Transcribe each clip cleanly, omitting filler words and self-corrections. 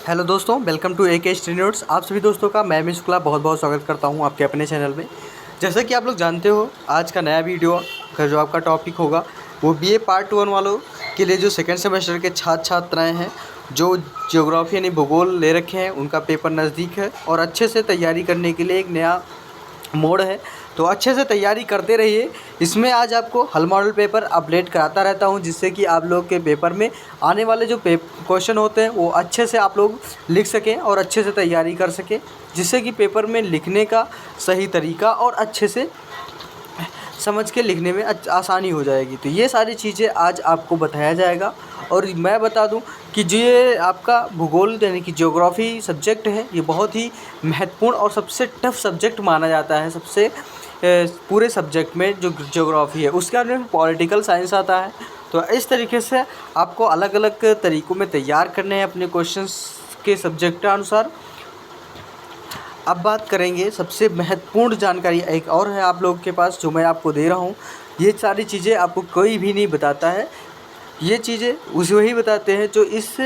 Hello दोस्तों, welcome to AK history notes. आप सभी दोस्तों का मैं शुक्ला बहुत बहुत स्वागत करता हूं आपके अपने चैनल में। जैसा कि आप लोग जानते हो, आज का नया वीडियो का जो आपका टॉपिक होगा वो BA पार्ट 1 वालों के लिए जो सेकंड सेमेस्टर के छात्र छात्राएँ हैं जो ज्योग्राफी यानी भूगोल ले रखे हैं, उनका पेपर नज़दीक है और अच्छे से तैयारी करने के लिए एक नया मोड है। तो अच्छे से तैयारी करते रहिए। इसमें आज आपको हल मॉडल पेपर अपडेट कराता रहता हूं, जिससे कि आप लोग के पेपर में आने वाले जो क्वेश्चन होते हैं वो अच्छे से आप लोग लिख सकें और अच्छे से तैयारी कर सकें, जिससे कि पेपर में लिखने का सही तरीका और अच्छे से समझ के लिखने में आसानी हो जाएगी। तो ये सारी चीज़ें आज आपको बताया जाएगा। और मैं बता दूं कि जो ये आपका भूगोल यानी कि ज्योग्राफी सब्जेक्ट है, ये बहुत ही महत्वपूर्ण और सबसे टफ सब्जेक्ट माना जाता है। सबसे पूरे सब्जेक्ट में जो ज्योग्राफी है उसके बाद में पॉलिटिकल साइंस आता है। तो इस तरीके से आपको अलग अलग तरीक़ों में तैयार करने हैं अपने क्वेश्चंस के सब्जेक्ट के अनुसार। अब बात करेंगे सबसे महत्वपूर्ण जानकारी एक और है आप लोगों के पास, जो मैं आपको दे रहा हूँ। ये सारी चीज़ें आपको कोई भी नहीं बताता है, ये चीज़ें वही बताते हैं जो इस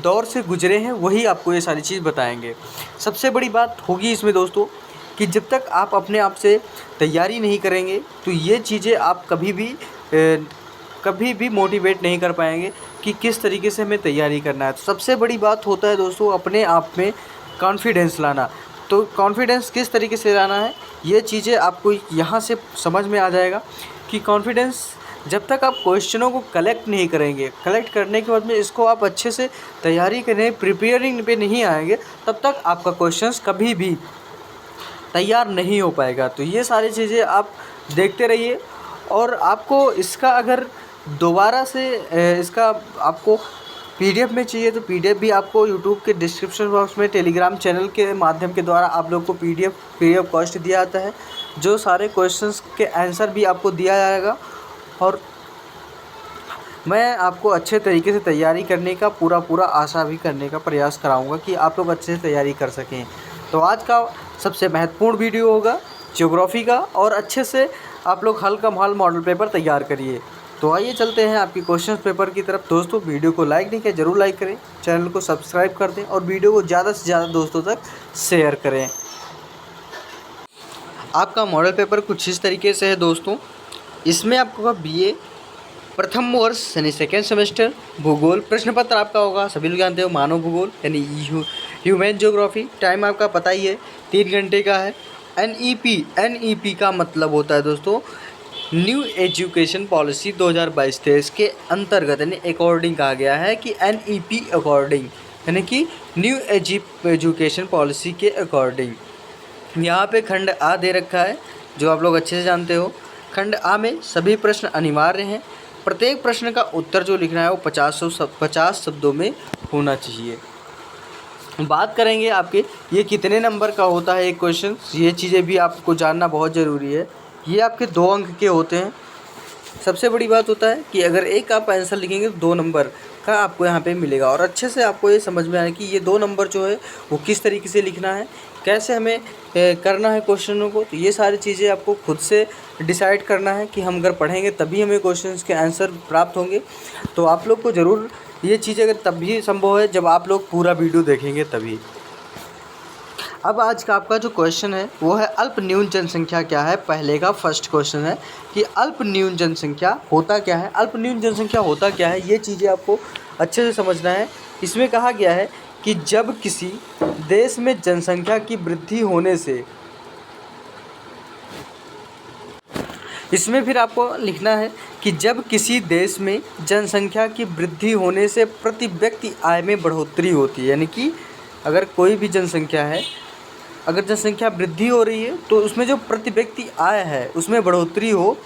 दौर से गुजरे हैं, वही आपको ये सारी चीज़ बताएंगे। सबसे बड़ी बात होगी इसमें दोस्तों कि जब तक आप अपने आप से तैयारी नहीं करेंगे तो ये चीज़ें आप कभी भी मोटिवेट नहीं कर पाएंगे कि किस तरीके से हमें तैयारी करना है। तो सबसे बड़ी बात होता है दोस्तों अपने आप में कॉन्फिडेंस लाना। तो कॉन्फिडेंस किस तरीके से लाना है, ये चीज़ें आपको यहाँ से समझ में आ जाएगा कि कॉन्फिडेंस जब तक आप क्वेश्चनों को कलेक्ट नहीं करेंगे, कलेक्ट करने के बाद में इसको आप अच्छे से तैयारी करने प्रिपेयरिंग पे नहीं आएंगे, तब तक आपका क्वेश्चंस कभी भी तैयार नहीं हो पाएगा। तो ये सारी चीज़ें आप देखते रहिए। और आपको इसका अगर दोबारा से इसका आपको PDF में चाहिए तो PDF भी आपको यूट्यूब के डिस्क्रिप्शन बॉक्स में टेलीग्राम चैनल के माध्यम के द्वारा आप लोग को PDF कॉस्ट दिया जाता है, जो सारे क्वेश्चंस के आंसर भी आपको दिया जाएगा। और मैं आपको अच्छे तरीके से तैयारी करने का पूरा आशा भी करने का प्रयास कराऊंगा कि आप लोग अच्छे से तैयारी कर सकें। तो आज का सबसे महत्वपूर्ण वीडियो होगा ज्योग्राफी का, और अच्छे से आप लोग हल मॉडल पेपर तैयार करिए। तो आइए चलते हैं आपकी क्वेश्चन पेपर की तरफ। दोस्तों वीडियो को लाइक नहीं किया ज़रूर लाइक करें, चैनल को सब्सक्राइब कर दें और वीडियो को ज़्यादा से ज़्यादा दोस्तों तक शेयर करें। आपका मॉडल पेपर कुछ इस तरीके से है दोस्तों। इसमें आपका BA प्रथम वर्ष यानी सेकेंड सेमेस्टर भूगोल प्रश्न पत्र आपका होगा, सभी लोग जानते हो, मानव भूगोल यानी ह्यूमन ज्योग्राफी। टाइम आपका पता ही है 3 घंटे का है। NEP का मतलब होता है दोस्तों न्यू एजुकेशन पॉलिसी 2022-23 के अंतर्गत, यानी अकॉर्डिंग कहा गया है कि NEP अकॉर्डिंग, यानी कि न्यू एजुकेशन पॉलिसी के अकॉर्डिंग। यहाँ पे खंड A दे रखा है जो आप लोग अच्छे से जानते हो। खंड A में सभी प्रश्न अनिवार्य हैं। प्रत्येक प्रश्न का उत्तर जो लिखना है वो 50 शब्दों में होना चाहिए। बात करेंगे आपके ये कितने नंबर का होता है एक क्वेश्चन, ये चीज़ें भी आपको जानना बहुत ज़रूरी है। ये आपके 2 अंक के होते हैं। सबसे बड़ी बात होता है कि अगर एक आप आंसर लिखेंगे तो 2 नंबर का आपको यहाँ पे मिलेगा। और अच्छे से आपको ये समझ में आए कि ये 2 नंबर जो है वो किस तरीके से लिखना है, कैसे हमें करना है क्वेश्चनों को। तो ये सारी चीज़ें आपको खुद से डिसाइड करना है कि हम अगर पढ़ेंगे तभी हमें क्वेश्चंस के आंसर प्राप्त होंगे। तो आप लोग को ज़रूर ये चीज़ें अगर तभी संभव है जब आप लोग पूरा वीडियो देखेंगे तभी। अब आज का आपका जो क्वेश्चन है वो है अल्प न्यून जनसंख्या क्या है। पहले का फर्स्ट क्वेश्चन है कि अल्प न्यून जनसंख्या होता क्या है। अल्प न्यून जनसंख्या होता क्या है, ये चीज़ें आपको अच्छे से समझना है। इसमें कहा गया है कि जब किसी देश में जनसंख्या की वृद्धि होने से, इसमें फिर आपको लिखना है कि जब किसी देश में जनसंख्या की वृद्धि होने से प्रति व्यक्ति आय में बढ़ोतरी होती है। यानी कि अगर कोई भी जनसंख्या है, अगर जनसंख्या वृद्धि हो रही है तो उसमें जो प्रति व्यक्ति आय है उसमें बढ़ोतरी हो,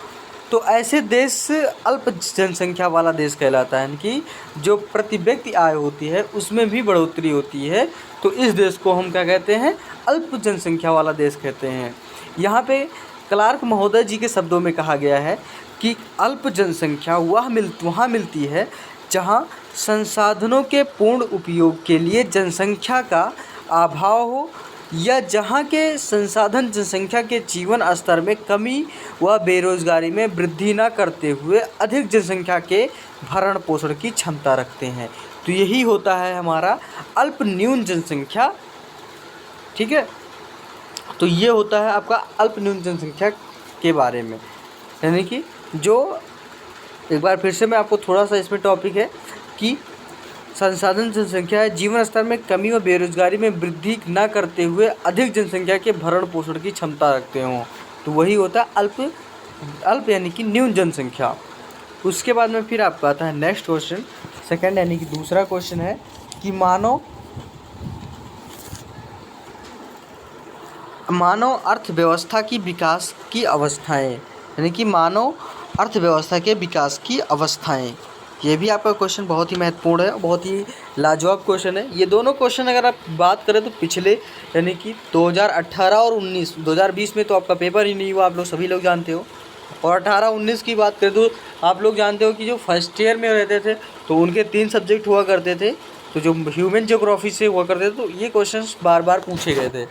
तो ऐसे देश अल्प जनसंख्या वाला देश कहलाता है। यानी कि जो प्रति व्यक्ति आय होती है उसमें भी बढ़ोतरी होती है, तो इस देश को हम क्या कहते हैं, अल्प जनसंख्या वाला देश कहते हैं। यहाँ पे क्लार्क महोदय जी के शब्दों में कहा गया है कि अल्प जनसंख्या वहाँ मिलती है जहाँ संसाधनों के पूर्ण उपयोग के लिए जनसंख्या का अभाव हो, या जहाँ के संसाधन जनसंख्या के जीवन स्तर में कमी व बेरोजगारी में वृद्धि न करते हुए अधिक जनसंख्या के भरण पोषण की क्षमता रखते हैं। तो यही होता है हमारा अल्प न्यून जनसंख्या। ठीक है, तो ये होता है आपका अल्प न्यून जनसंख्या के बारे में, यानी कि जो एक बार फिर से मैं आपको थोड़ा सा इसमें टॉपिक है कि संसाधन जनसंख्या है जीवन स्तर में कमी व बेरोजगारी में वृद्धि न करते हुए अधिक जनसंख्या के भरण पोषण की क्षमता रखते हों, तो वही होता है अल्प यानी कि न्यून जनसंख्या। उसके बाद में फिर आपका आता है नेक्स्ट क्वेश्चन, सेकंड यानी कि दूसरा क्वेश्चन है कि मानव अर्थव्यवस्था की विकास की अवस्थाएं, यानी कि मानव अर्थव्यवस्था के विकास की अवस्थाएं। ये भी आपका क्वेश्चन बहुत ही महत्वपूर्ण है, बहुत ही लाजवाब क्वेश्चन है। ये दोनों क्वेश्चन अगर आप बात करें तो पिछले यानी कि 2018 और 19, 2020 में तो आपका पेपर ही नहीं हुआ, आप लोग सभी लोग जानते हो। और 18-19 की बात करें तो आप लोग जानते हो कि जो फर्स्ट ईयर में रहते थे तो उनके 3 सब्जेक्ट हुआ करते थे, तो जो ह्यूमन ज्योग्राफी से हुआ करते थे, तो ये क्वेश्चंस बार बार पूछे गए थे।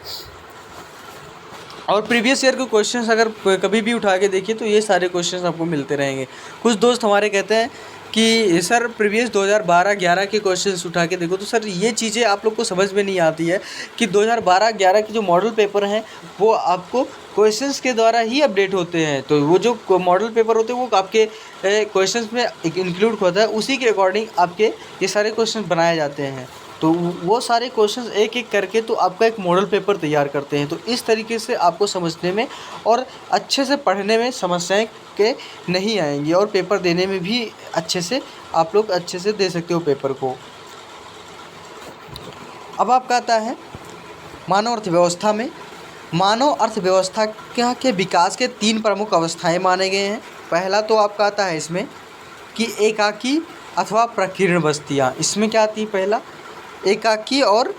और प्रीवियस ईयर के क्वेश्चंस अगर कभी भी उठा के देखिए तो ये सारे क्वेश्चंस आपको मिलते रहेंगे। कुछ दोस्त हमारे कहते हैं कि सर प्रीवियस 2012-11 के क्वेश्चंस उठा के देखो, तो सर ये चीज़ें आप लोग को समझ में नहीं आती है कि 2012-11 के जो मॉडल पेपर हैं वो आपको क्वेश्चंस के द्वारा ही अपडेट होते हैं। तो वो जो मॉडल पेपर होते हैं वो आपके क्वेश्चंस में इंक्लूड होता है, उसी के अकॉर्डिंग आपके ये सारे क्वेश्चन बनाए जाते हैं। तो वो सारे क्वेश्चंस एक एक करके तो आपका एक मॉडल पेपर तैयार करते हैं। तो इस तरीके से आपको समझने में और अच्छे से पढ़ने में समस्याएं के नहीं आएंगी और पेपर देने में भी अच्छे से आप लोग अच्छे से दे सकते हो पेपर को। अब आपका आता है मानव अर्थव्यवस्था में, मानव अर्थव्यवस्था के विकास के 3 प्रमुख अवस्थाएं माने गए हैं। पहला तो आपका आता है इसमें कि एकाकी अथवा प्रकीर्ण बस्तियाँ। इसमें क्या आती है? पहला एकाकी और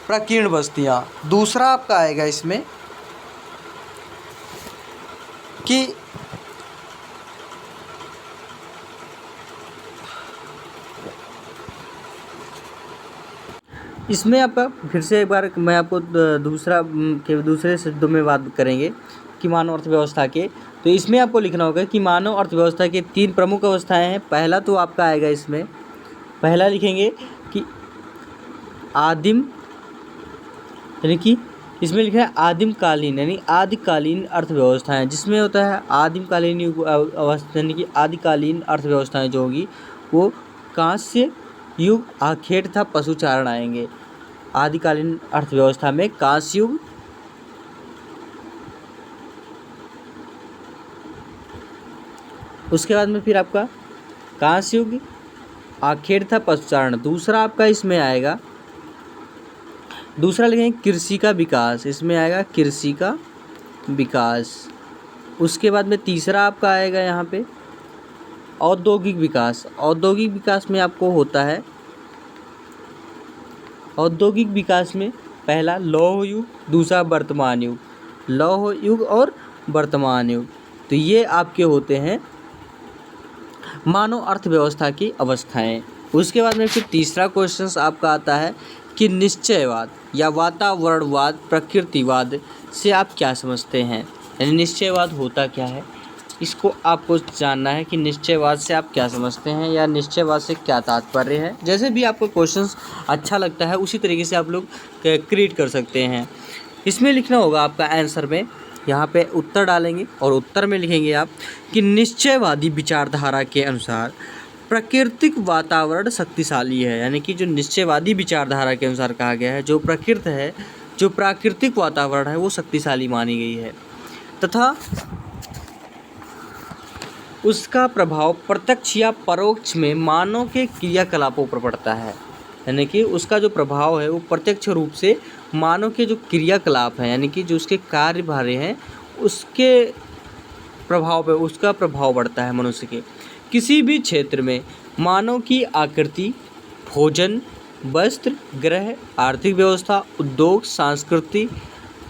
प्रकीर्ण बस्तियाँ। दूसरा आपका आएगा इसमें कि इसमें आपका फिर से एक बार मैं आपको दूसरे शब्दों में बात करेंगे कि मानव अर्थव्यवस्था के, तो इसमें आपको लिखना होगा कि मानव अर्थव्यवस्था के 3 प्रमुख अवस्थाएं हैं। पहला तो आपका आएगा इसमें, पहला लिखेंगे कि आदिम, यानी कि इसमें लिखा है आदिमकालीन, यानी आदिकालीन अर्थव्यवस्थाएं, जिसमें होता है आदिमकालीन अवस्था, यानी कि आदिकालीन अर्थव्यवस्थाएं जो होगी वो कांस्य युग, आखेट तथा पशुचारण आएंगे। आदिकालीन अर्थव्यवस्था में कांस्य युग, उसके बाद में फिर आपका कांस्य युग, आखेट तथा पशुचारण। दूसरा आपका इसमें आएगा, दूसरा लिखेंगे कृषि का विकास, इसमें आएगा कृषि का विकास। उसके बाद में तीसरा आपका आएगा यहाँ पे औद्योगिक विकास। औद्योगिक विकास में आपको होता है, औद्योगिक विकास में पहला लौह युग, दूसरा वर्तमान युग, लौह युग और वर्तमान युग। तो ये आपके होते हैं मानव अर्थव्यवस्था की अवस्थाएं। उसके बाद में फिर तीसरा क्वेश्चन आपका आता है कि निश्चयवाद या वातावरणवाद प्रकृतिवाद से आप क्या समझते हैं, यानी निश्चयवाद होता क्या है, इसको आपको जानना है कि निश्चयवाद से आप क्या समझते हैं या निश्चयवाद से क्या तात्पर्य है। जैसे भी आपको क्वेश्चंस अच्छा लगता है उसी तरीके से आप लोग क्रिएट कर सकते हैं। इसमें लिखना होगा आपका आंसर में, यहाँ पे उत्तर डालेंगे और उत्तर में लिखेंगे आप कि निश्चयवादी विचारधारा के अनुसार प्राकृतिक वातावरण शक्तिशाली है, यानी कि जो निश्चयवादी विचारधारा के अनुसार कहा गया है जो प्रकृति है, जो प्राकृतिक वातावरण है वो शक्तिशाली मानी गई है तथा उसका प्रभाव प्रत्यक्ष या परोक्ष में मानव के क्रियाकलापों पर पड़ता है, यानी कि उसका जो प्रभाव है वो प्रत्यक्ष रूप से मानव के जो क्रियाकलाप हैं, यानी कि जो उसके कार्यभार हैं उसके प्रभाव पे उसका प्रभाव पड़ता है मनुष्य के किसी भी क्षेत्र में। मानव की आकृति, भोजन, वस्त्र, गृह, आर्थिक व्यवस्था, उद्योग, संस्कृति,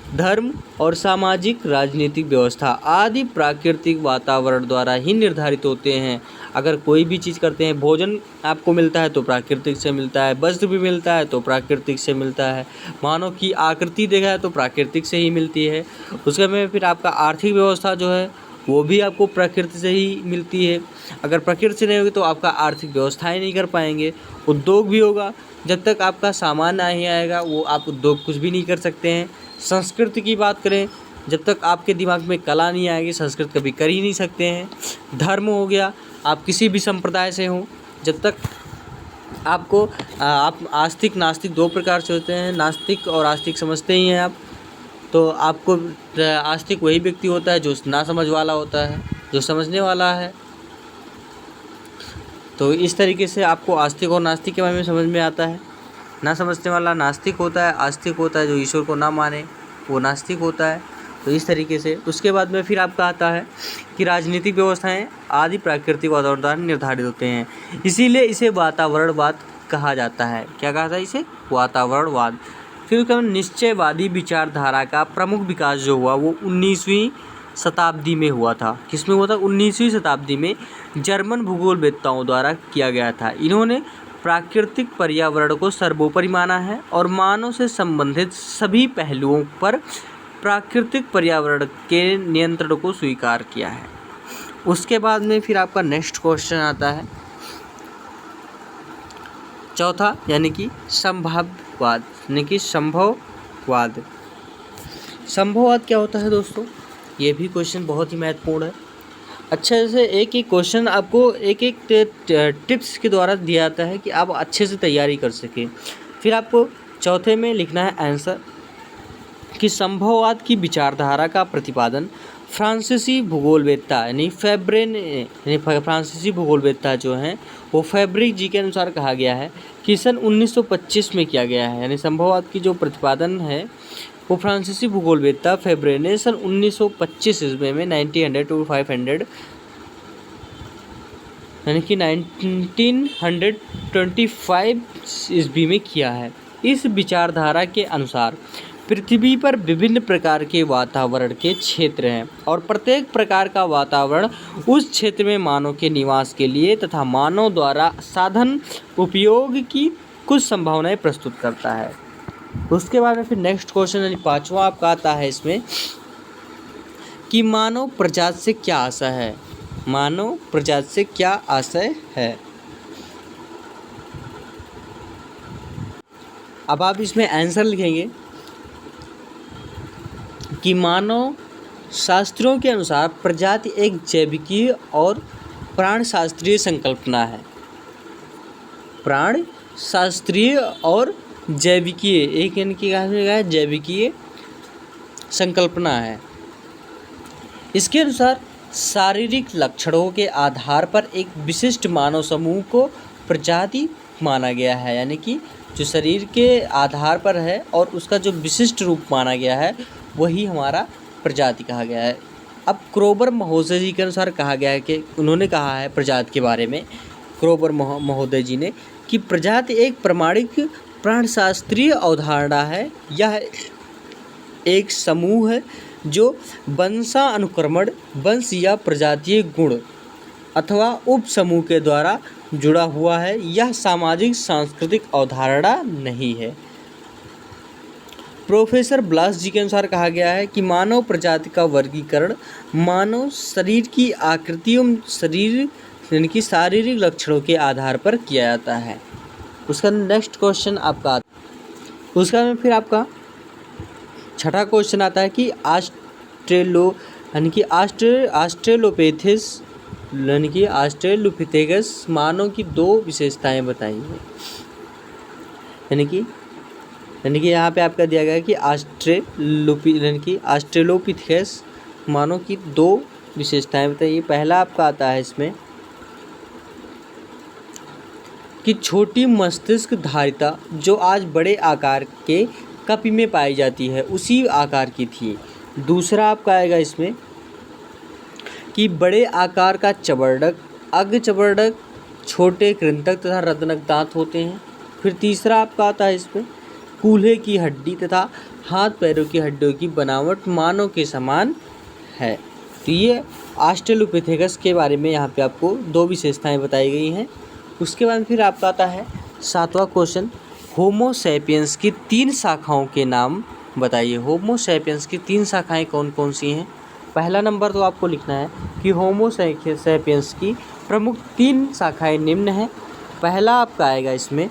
धर्म और सामाजिक राजनीतिक व्यवस्था आदि प्राकृतिक वातावरण द्वारा ही निर्धारित होते हैं। अगर कोई भी चीज़ करते हैं, भोजन आपको मिलता है तो प्राकृतिक से मिलता है, वस्त्र भी मिलता है तो प्राकृतिक से मिलता है, मानव की आकृति देखा है तो प्राकृतिक से ही मिलती है। उसके में फिर आपका आर्थिक व्यवस्था जो है वो भी आपको प्रकृति से ही मिलती है। अगर प्रकृति से नहीं होगी तो आपका आर्थिक व्यवस्थाएं नहीं कर पाएंगे। उद्योग भी होगा, जब तक आपका सामान नहीं आएगा वो आप उद्योग कुछ भी नहीं कर सकते हैं। संस्कृति की बात करें, जब तक आपके दिमाग में कला नहीं आएगी संस्कृत कभी कर ही नहीं सकते हैं। धर्म हो गया, आप किसी भी संप्रदाय से हों, जब तक आपको आप आस्तिक नास्तिक दो प्रकार से होते हैं, नास्तिक और आस्तिक समझते ही हैं आप। तो आपको आस्तिक वही व्यक्ति होता है जो ना समझ वाला होता है, जो समझने वाला है। तो इस तरीके से आपको आस्तिक और नास्तिक के बारे में समझ में आता है। ना समझने वाला नास्तिक होता है, आस्तिक होता है जो ईश्वर को ना माने वो नास्तिक होता है। तो इस तरीके से उसके बाद में फिर आपका आता है कि राजनीतिक व्यवस्थाएं आदि प्राकृतिक वातावरण द्वारा निर्धारित होते हैं, इसीलिए इसे वातावरणवाद कहा जाता है। क्या कहा था इसे? वातावरणवाद। फिर उसके बाद निश्चयवादी विचारधारा का प्रमुख विकास जो हुआ वो 19वीं शताब्दी में हुआ था। किसमें हुआ था? 19वीं शताब्दी में जर्मन भूगोलवेत्ताओं द्वारा किया गया था। इन्होंने प्राकृतिक पर्यावरण को सर्वोपरि माना है और मानव से संबंधित सभी पहलुओं पर प्राकृतिक पर्यावरण के नियंत्रण को स्वीकार किया है। उसके बाद में फिर आपका नेक्स्ट क्वेश्चन आता है चौथा, यानी कि संभाव्यवाद, यानी कि संभववाद। संभववाद क्या होता है दोस्तों? ये भी क्वेश्चन बहुत ही महत्वपूर्ण है। अच्छे से एक एक क्वेश्चन आपको एक एक टिप्स के द्वारा दिया जाता है कि आप अच्छे से तैयारी कर सकें। फिर आपको चौथे में लिखना है आंसर कि संभववाद की विचारधारा का प्रतिपादन फ्रांसीसी भूगोलवेत्ता यानी फेब्रे ने, यानी फ्रांसीसी भूगोलवेत्ता जो हैं वो फैब्रिक जी के अनुसार कहा गया है कि सन 1925 में किया गया है। यानी संभववाद की जो प्रतिपादन है वो फ्रांसीसी भूगोलवेत्ता फेब्रे ने सन 1925 ईस्वी में 1900 to 500 यानी कि 1925 ईस्वी में किया है। इस विचारधारा के अनुसार पृथ्वी पर विभिन्न प्रकार के वातावरण के क्षेत्र हैं और प्रत्येक प्रकार का वातावरण उस क्षेत्र में मानव के निवास के लिए तथा मानव द्वारा साधन उपयोग की कुछ संभावनाएं प्रस्तुत करता है। उसके बाद में फिर नेक्स्ट क्वेश्चन यानी पांचवा आपका आता है इसमें कि मानव प्रजाति से क्या आशय है। मानव प्रजाति से क्या आशय है? अब आप इसमें आंसर लिखेंगे कि मानव शास्त्रियों के अनुसार प्रजाति एक जैविकीय और प्राणशास्त्रीय संकल्पना है। प्राणशास्त्रीय और जैविकीय एक यानी कि कहा जैविकीय संकल्पना है। इसके अनुसार शारीरिक लक्षणों के आधार पर एक विशिष्ट मानव समूह को प्रजाति माना गया है। यानी कि जो शरीर के आधार पर है और उसका जो विशिष्ट रूप माना गया है वही हमारा प्रजाति कहा गया है। अब क्रोबर महोदय जी के अनुसार कहा गया है कि उन्होंने कहा है प्रजाति के बारे में, क्रोबर महोदय जी ने, कि प्रजाति एक प्रमाणिक प्राणशास्त्रीय अवधारणा है। यह एक समूह है जो वंशानुक्रमण, वंश या प्रजातीय गुण अथवा उप समूह के द्वारा जुड़ा हुआ है। यह सामाजिक सांस्कृतिक अवधारणा नहीं है। प्रोफेसर ब्लास जी के अनुसार कहा गया है कि मानव प्रजाति का वर्गीकरण मानव शरीर की आकृतियों शरीर यानी कि शारीरिक लक्षणों के आधार पर किया जाता है। उसका नेक्स्ट क्वेश्चन आपका उसका में फिर आपका छठा क्वेश्चन आता है कि ऑस्ट्रेलोपिथेकस मानव की दो विशेषताएं बताइए। यानी कि यहाँ पे आपका दिया गया है कि ऑस्ट्रेलोपिथेकस मानव की दो विशेषताएं बताइए। पहला आपका आता है इसमें कि छोटी मस्तिष्क धारिता जो आज बड़े आकार के कपि में पाई जाती है उसी आकार की थी। दूसरा आपका आएगा इसमें कि बड़े आकार का चबरडक, अग्रचबरडक, छोटे कृंतक तथा रत्नक दांत होते हैं। फिर तीसरा आपका आता है इसमें कूल्हे की हड्डी तथा हाथ पैरों की हड्डियों की बनावट मानव के समान है। तो ये ऑस्ट्रेलोपिथेकस के बारे में यहाँ पे आपको दो विशेषताएं बताई गई हैं। उसके बाद फिर आपका आता है सातवां क्वेश्चन, होमो सैपियंस की 3 शाखाओं के नाम बताइए। होमो सैपियंस की 3 शाखाएं कौन कौन सी हैं? पहला नंबर तो आपको लिखना है कि होमो सैपियंस की प्रमुख 3 शाखाएं निम्न हैं। पहला आपका आएगा इसमें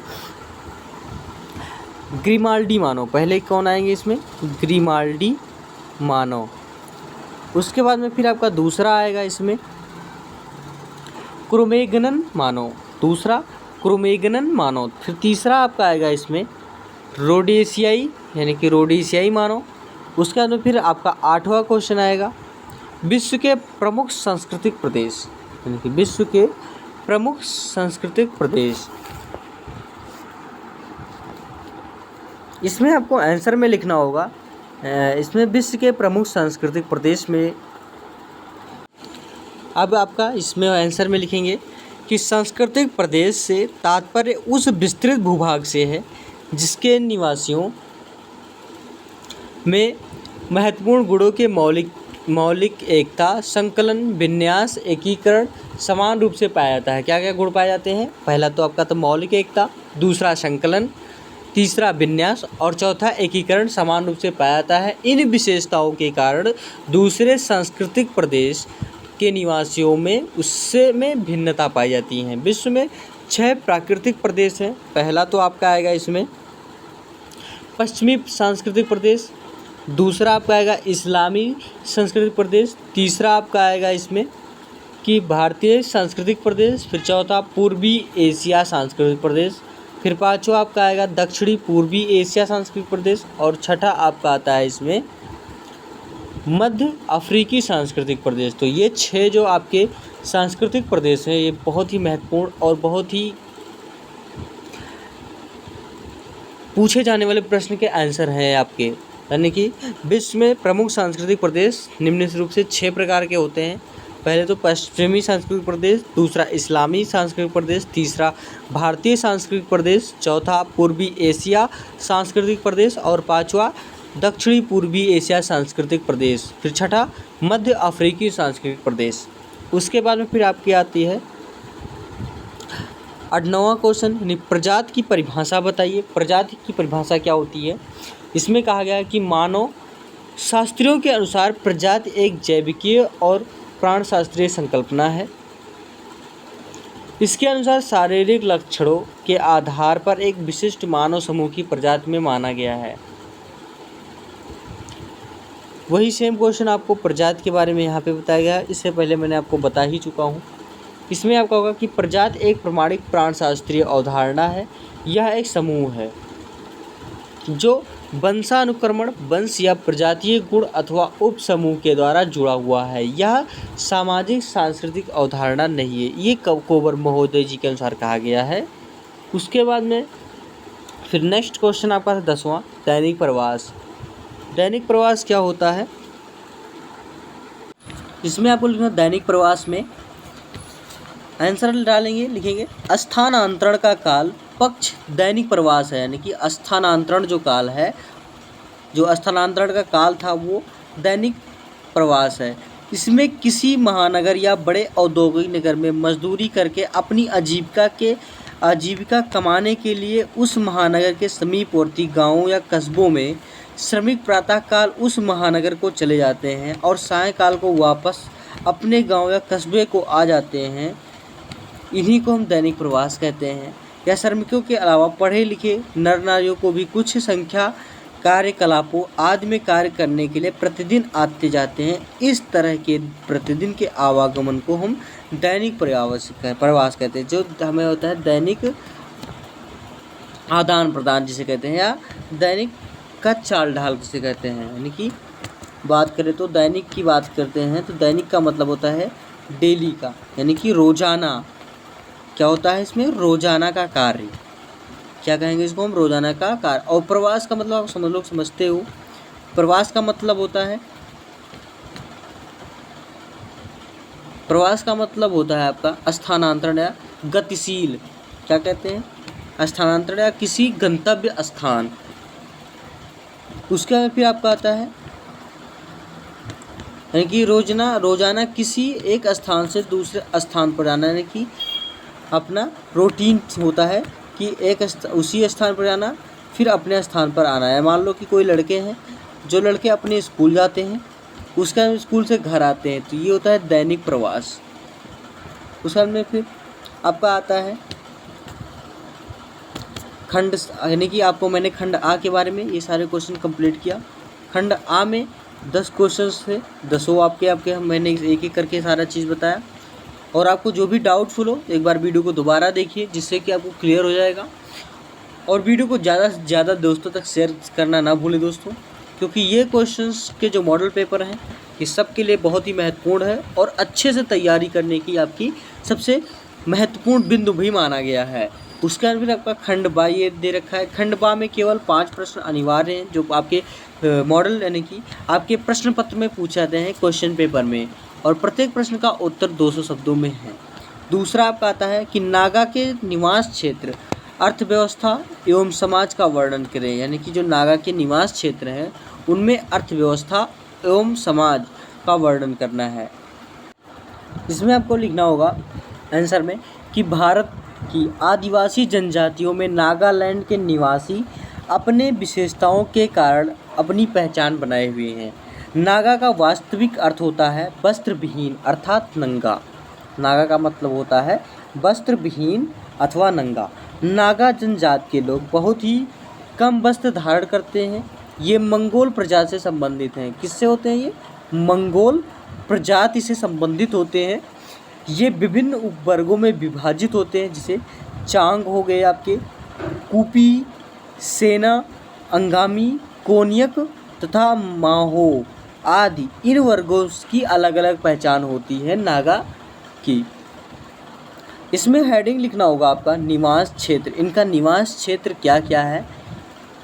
ग्रिमाल्डी मानव। पहले कौन आएंगे इसमें? ग्रिमाल्डी मानव। उसके बाद में फिर आपका दूसरा आएगा इसमें क्रोमेगनन मानव। दूसरा क्रोमेगनन मानव। फिर तीसरा आपका आएगा इसमें रोडेशियाई यानी कि रोडेशियाई मानव। उसके बाद में फिर आपका 8वां क्वेश्चन आएगा विश्व के प्रमुख सांस्कृतिक प्रदेश यानी कि विश्व के प्रमुख सांस्कृतिक प्रदेश। इसमें आपको आंसर में लिखना होगा इसमें विश्व के प्रमुख सांस्कृतिक प्रदेश में अब आपका इसमें आंसर में लिखेंगे कि सांस्कृतिक प्रदेश से तात्पर्य उस विस्तृत भूभाग से है जिसके निवासियों में महत्वपूर्ण गुणों के मौलिक एकता, संकलन, विन्यास, एकीकरण समान रूप से पाया जाता है। क्या क्या गुण पाए जाते हैं? पहला तो आपका तो मौलिक एकता, दूसरा संकलन, तीसरा विन्यास और चौथा एकीकरण समान रूप से पाया जाता है। इन विशेषताओं के कारण दूसरे सांस्कृतिक प्रदेश के निवासियों में उससे में भिन्नता पाई जाती है। विश्व में 6 प्राकृतिक प्रदेश हैं। पहला तो आपका आएगा इसमें पश्चिमी सांस्कृतिक प्रदेश, दूसरा आपका आएगा इस्लामी सांस्कृतिक प्रदेश, तीसरा आपका आएगा इसमें कि भारतीय सांस्कृतिक प्रदेश, फिर चौथा पूर्वी एशिया सांस्कृतिक प्रदेश, फिर पाँचवा आपका आएगा दक्षिणी पूर्वी एशिया सांस्कृतिक प्रदेश और छठा आपका आता है इसमें मध्य अफ्रीकी सांस्कृतिक प्रदेश। तो ये 6 जो आपके सांस्कृतिक प्रदेश हैं ये बहुत ही महत्वपूर्ण और बहुत ही पूछे जाने वाले प्रश्न के आंसर हैं आपके। यानी कि विश्व में प्रमुख सांस्कृतिक प्रदेश निम्न रूप से 6 प्रकार के होते हैं। पहले तो पश्चिमी सांस्कृतिक प्रदेश, दूसरा इस्लामी सांस्कृतिक प्रदेश, तीसरा भारतीय सांस्कृतिक प्रदेश, चौथा पूर्वी एशिया सांस्कृतिक प्रदेश और पाँचवा दक्षिणी पूर्वी एशिया सांस्कृतिक प्रदेश, फिर छठा मध्य अफ्रीकी सांस्कृतिक प्रदेश। उसके बाद में फिर आपकी आती है 8वां क्वेश्चन यानी प्रजाति की परिभाषा बताइए। प्रजाति की परिभाषा क्या होती है? इसमें कहा गया है कि मानव शास्त्रियों के अनुसार प्रजाति एक जैविकीय और प्राणशास्त्रीय संकल्पना है। इसके अनुसार शारीरिक लक्षणों के आधार पर एक विशिष्ट मानव समूह की प्रजाति में माना गया है। वही सेम क्वेश्चन आपको प्रजाति के बारे में यहाँ पे बताया गया है। इससे पहले मैंने आपको बता ही चुका हूँ। इसमें आपका होगा कि प्रजाति एक प्रमाणिक प्राणशास्त्रीय अवधारणा है। यह एक समूह है जो वंशानुक्रमण, वंश या प्रजातीय गुण अथवा उप समूह के द्वारा जुड़ा हुआ है। यह सामाजिक सांस्कृतिक अवधारणा नहीं है। ये कोबर महोदय जी के अनुसार कहा गया है। उसके बाद में फिर नेक्स्ट क्वेश्चन आपका 10वां दैनिक प्रवास। दैनिक प्रवास क्या होता है? इसमें आपको लिखना दैनिक प्रवास में आंसर डालेंगे, लिखेंगे स्थानांतरण का काल पक्ष दैनिक प्रवास है। यानी कि स्थानांतरण जो काल है, जो स्थानांतरण का काल था वो दैनिक प्रवास है। इसमें किसी महानगर या बड़े औद्योगिक नगर में मजदूरी करके अपनी आजीविका कमाने के लिए उस महानगर के समीपवर्ती गांवों या कस्बों में श्रमिक प्रातःकाल उस महानगर को चले जाते हैं और सायंकाल को वापस अपने गांव या कस्बे को आ जाते हैं। इन्हीं को हम दैनिक प्रवास कहते हैं। या श्रमिकों के अलावा पढ़े लिखे नर नारियों को भी कुछ संख्या कार्यकलापों आदि में कार्य करने के लिए प्रतिदिन आते जाते हैं। इस तरह के प्रतिदिन के आवागमन को हम दैनिक प्रवास कहते हैं। जो हमें होता है दैनिक आदान प्रदान जिसे कहते हैं, या दैनिक का चाल ढाल जिसे कहते हैं। यानी कि बात करें तो दैनिक की बात करते हैं तो दैनिक का मतलब होता है डेली का, यानी कि रोजाना। क्या होता है इसमें? रोजाना का कार्य। क्या कहेंगे इसको हम? रोजाना का कार्य। और प्रवास का मतलब आप लोग समझते हो। प्रवास का मतलब होता है आपका स्थानांतरण या गतिशील। क्या कहते हैं? स्थानांतरण या किसी गंतव्य स्थान। उसके बाद फिर आपका आता है यानी कि रोजाना किसी एक स्थान से दूसरे स्थान पर जाना, यानी कि अपना रूटीन होता है कि उसी स्थान पर जाना फिर अपने स्थान पर आना है। मान लो कि कोई लड़के हैं, जो लड़के अपने स्कूल जाते हैं उसका स्कूल से घर आते हैं, तो ये होता है दैनिक प्रवास। उसके बाद में फिर आपका आता है खंड, यानी कि आपको मैंने खंड आ के बारे में ये सारे क्वेश्चन कंप्लीट किया। खंड आ में 10 क्वेश्चन थे, 10 आपके मैंने एक एक करके सारा चीज़ बताया। और आपको जो भी डाउटफुल हो एक बार वीडियो को दोबारा देखिए, जिससे कि आपको क्लियर हो जाएगा। और वीडियो को ज़्यादा से ज़्यादा दोस्तों तक शेयर करना ना भूलें दोस्तों, क्योंकि ये क्वेश्चंस के जो मॉडल पेपर हैं ये सबके लिए बहुत ही महत्वपूर्ण है और अच्छे से तैयारी करने की आपकी सबसे महत्वपूर्ण बिंदु भी माना गया है। उसके बाद फिर आपका खंड बा ये दे रखा है। खंड बा में केवल 5 प्रश्न अनिवार्य हैं, जो आपके मॉडल यानी कि आपके प्रश्न पत्र में पूछे जाते हैं क्वेश्चन पेपर में, और प्रत्येक प्रश्न का उत्तर 200 शब्दों में है। दूसरा आपका आता है कि नागा के निवास क्षेत्र, अर्थव्यवस्था एवं समाज का वर्णन करें, यानी कि जो नागा के निवास क्षेत्र हैं उनमें अर्थव्यवस्था एवं समाज का वर्णन करना है। इसमें आपको लिखना होगा आंसर में कि भारत की आदिवासी जनजातियों में नागालैंड के निवासी अपने विशेषताओं के कारण अपनी पहचान बनाए हुए हैं। नागा का वास्तविक अर्थ होता है वस्त्र विहीन अर्थात नंगा। नागा का मतलब होता है वस्त्र विहीन अथवा नंगा। नागा जनजाति के लोग बहुत ही कम वस्त्र धारण करते हैं। ये मंगोल प्रजाति से संबंधित हैं। किससे होते हैं ये? मंगोल प्रजाति से संबंधित होते हैं। ये विभिन्न उपवर्गों में विभाजित होते हैं, जैसे चांग हो गए आपके, कूपी, सेना, अंगामी, कोन्यक तथा माहो आदि। इन वर्गों की अलग अलग पहचान होती है नागा की। इसमें हेडिंग लिखना होगा आपका निवास क्षेत्र। इनका निवास क्षेत्र क्या क्या है,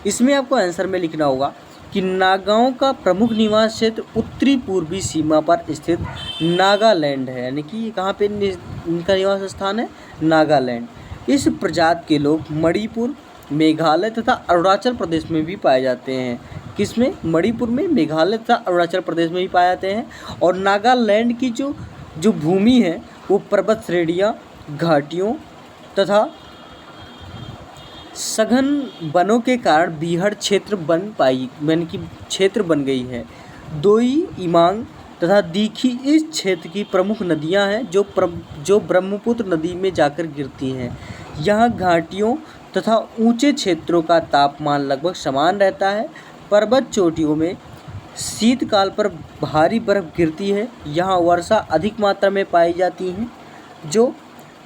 इसमें आपको आंसर में लिखना होगा कि नागाओं का प्रमुख निवास क्षेत्र उत्तरी पूर्वी सीमा पर स्थित नागालैंड है, यानी कि कहाँ पे इनका निवास स्थान है? नागालैंड। इस प्रजाति के लोग मणिपुर, मेघालय तथा अरुणाचल प्रदेश में भी पाए जाते हैं। किसमें? मणिपुर में, मेघालय तथा अरुणाचल प्रदेश में भी पाए जाते हैं। और नागालैंड की जो भूमि है वो पर्वत श्रेणियाँ, घाटियों तथा सघन वनों के कारण बीहड़ क्षेत्र बन गई है। दोई, इमांग तथा दीखी इस क्षेत्र की प्रमुख नदियां हैं, जो ब्रह्मपुत्र नदी में जाकर गिरती हैं। यहाँ घाटियों तथा ऊंचे क्षेत्रों का तापमान लगभग समान रहता है। पर्वत चोटियों में शीतकाल पर भारी बर्फ गिरती है। यहाँ वर्षा अधिक मात्रा में पाई जाती है, जो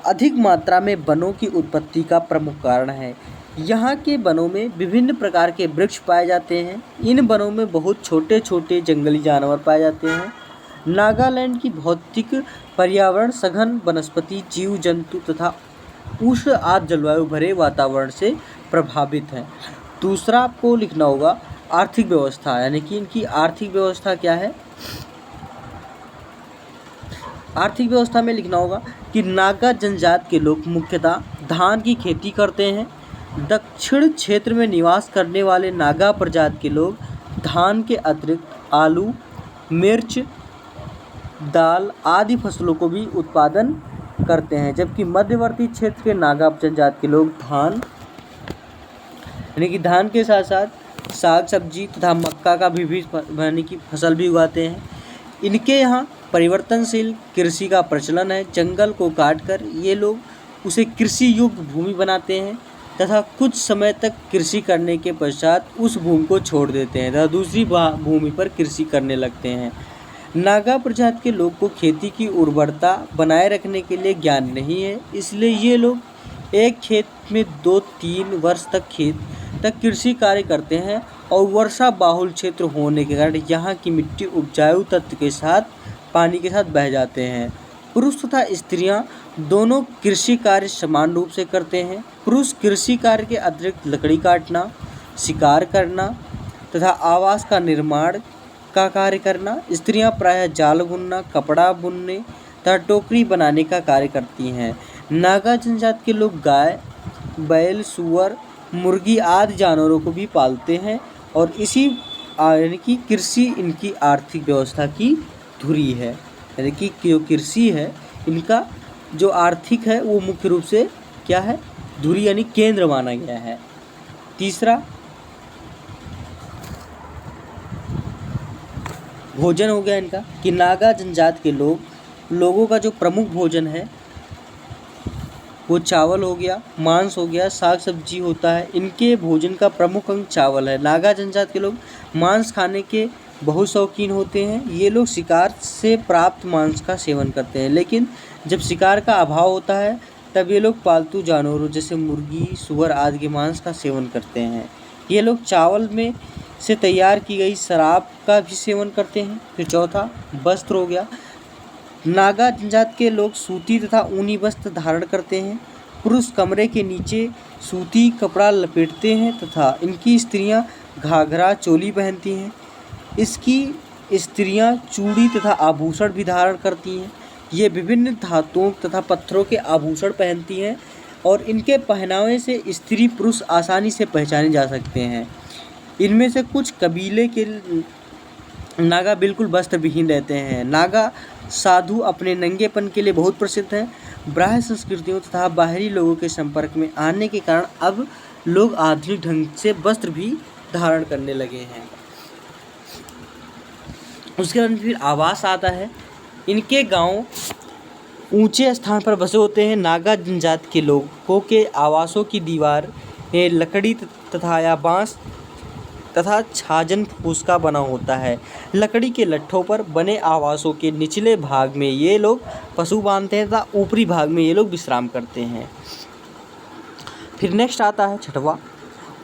अधिक मात्रा में वनों की उत्पत्ति का प्रमुख कारण है। यहाँ के वनों में विभिन्न प्रकार के वृक्ष पाए जाते हैं। इन वनों में बहुत छोटे छोटे जंगली जानवर पाए जाते हैं। नागालैंड की भौतिक पर्यावरण सघन वनस्पति, जीव जंतु तथा उष्ण आर्द्र जलवायु भरे वातावरण से प्रभावित है। दूसरा आपको लिखना होगा आर्थिक व्यवस्था, यानी कि इनकी आर्थिक व्यवस्था क्या है। आर्थिक व्यवस्था में लिखना होगा कि नागा जनजाति के लोग मुख्यतः धान की खेती करते हैं। दक्षिण क्षेत्र में निवास करने वाले नागा प्रजाति के लोग धान के अतिरिक्त आलू, मिर्च, दाल आदि फसलों को भी उत्पादन करते हैं। जबकि मध्यवर्ती क्षेत्र के नागा जनजाति के लोग धान, यानी कि धान के साथ साथ साग सब्जी तथा मक्का का भी यानी कि फसल भी उगाते हैं। इनके यहाँ परिवर्तनशील कृषि का प्रचलन है। जंगल को काटकर ये लोग उसे कृषि योग्य भूमि बनाते हैं तथा कुछ समय तक कृषि करने के पश्चात उस भूमि को छोड़ देते हैं तथा दूसरी भूमि पर कृषि करने लगते हैं। नागा प्रजाति के लोग को खेती की उर्वरता बनाए रखने के लिए ज्ञान नहीं है, इसलिए ये लोग एक खेत में 2-3 वर्ष तक कृषि कार्य करते हैं और वर्षा बाहुल क्षेत्र होने के कारण यहाँ की मिट्टी उपजाऊ तत्व के साथ पानी के साथ बह जाते हैं। पुरुष तथा स्त्रियां दोनों कृषि कार्य समान रूप से करते हैं। पुरुष कृषि कार्य के अतिरिक्त लकड़ी काटना, शिकार करना तथा आवास का निर्माण का कार्य करना, स्त्रियां प्रायः जाल बुनना, कपड़ा बुनने तथा टोकरी बनाने का कार्य करती हैं। नागा जनजाति के लोग गाय, बैल, सुअर, मुर्गी आदि जानवरों को भी पालते हैं और इसी यानी कि कृषि इनकी आर्थिक व्यवस्था की धुरी है। यानी कि जो कृषि है इनका जो आर्थिक है वो मुख्य रूप से क्या है? धुरी यानी केंद्र माना गया है। तीसरा भोजन हो गया इनका कि नागा जनजाति के लोगों का जो प्रमुख भोजन है वो चावल हो गया, मांस हो गया, साग सब्जी होता है। इनके भोजन का प्रमुख अंग चावल है। नागा जनजाति के लोग मांस खाने के बहुत शौकीन होते हैं। ये लोग शिकार से प्राप्त मांस का सेवन करते हैं, लेकिन जब शिकार का अभाव होता है तब ये लोग पालतू जानवरों जैसे मुर्गी, सुअर आदि के मांस का सेवन करते हैं। ये लोग चावल में से तैयार की गई शराब का भी सेवन करते हैं। फिर चौथा वस्त्र हो गया। नागा जनजाति के लोग सूती तथा ऊनी वस्त्र धारण करते हैं। पुरुष कमरे के नीचे सूती कपड़ा लपेटते हैं तथा इनकी स्त्रियां घाघरा चोली पहनती हैं। इसकी स्त्रियां चूड़ी तथा आभूषण भी धारण करती हैं। ये विभिन्न धातुओं तथा पत्थरों के आभूषण पहनती हैं और इनके पहनावे से स्त्री पुरुष आसानी से पहचाने जा सकते हैं। इनमें से कुछ कबीले के नागा बिल्कुल वस्त्र विहीन रहते हैं। नागा साधु अपने नंगेपन के लिए बहुत प्रसिद्ध हैं। बाह्य संस्कृतियों तथा बाहरी लोगों के संपर्क में आने के कारण अब लोग आधुनिक ढंग से वस्त्र भी धारण करने लगे हैं। उसके बाद फिर आवास आता है। इनके गांव ऊंचे स्थान पर बसे होते हैं। नागा जनजाति के लोगों के आवासों की दीवार लकड़ी तथा या बांस तथा छाजन फूस का बना होता है। लकड़ी के लट्ठों पर बने आवासों के निचले भाग में ये लोग पशु बांधते हैं तथा ऊपरी भाग में ये लोग विश्राम करते हैं। फिर नेक्स्ट आता है छठवां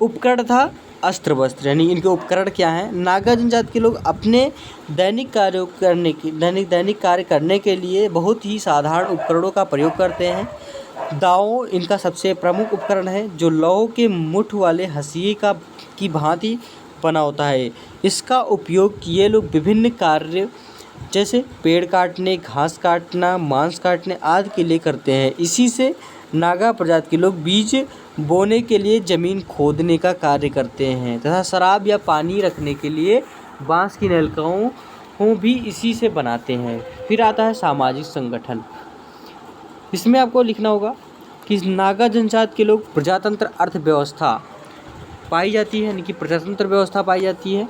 उपकरण तथा अस्त्र वस्त्र, यानी इनके उपकरण क्या हैं। नागा जनजाति के लोग अपने दैनिक कार्य करने के लिए बहुत ही साधारण उपकरणों का प्रयोग करते हैं। दाव इनका सबसे प्रमुख उपकरण है जो लौह के मुठ वाले हंसिए की भांति बना होता है। इसका उपयोग ये लोग विभिन्न कार्य जैसे पेड़ काटने, घास काटना, मांस काटने आदि के लिए करते हैं। इसी से नागा प्रजाति के लोग बीज बोने के लिए जमीन खोदने का कार्य करते हैं तथा शराब या पानी रखने के लिए बांस की नलकाओं को भी इसी से बनाते हैं। फिर आता है सामाजिक संगठन। इसमें आपको लिखना होगा कि नागा जनजाति के लोग प्रजातंत्र अर्थव्यवस्था पाई जाती है, यानी कि प्रजातंत्र व्यवस्था पाई जाती है।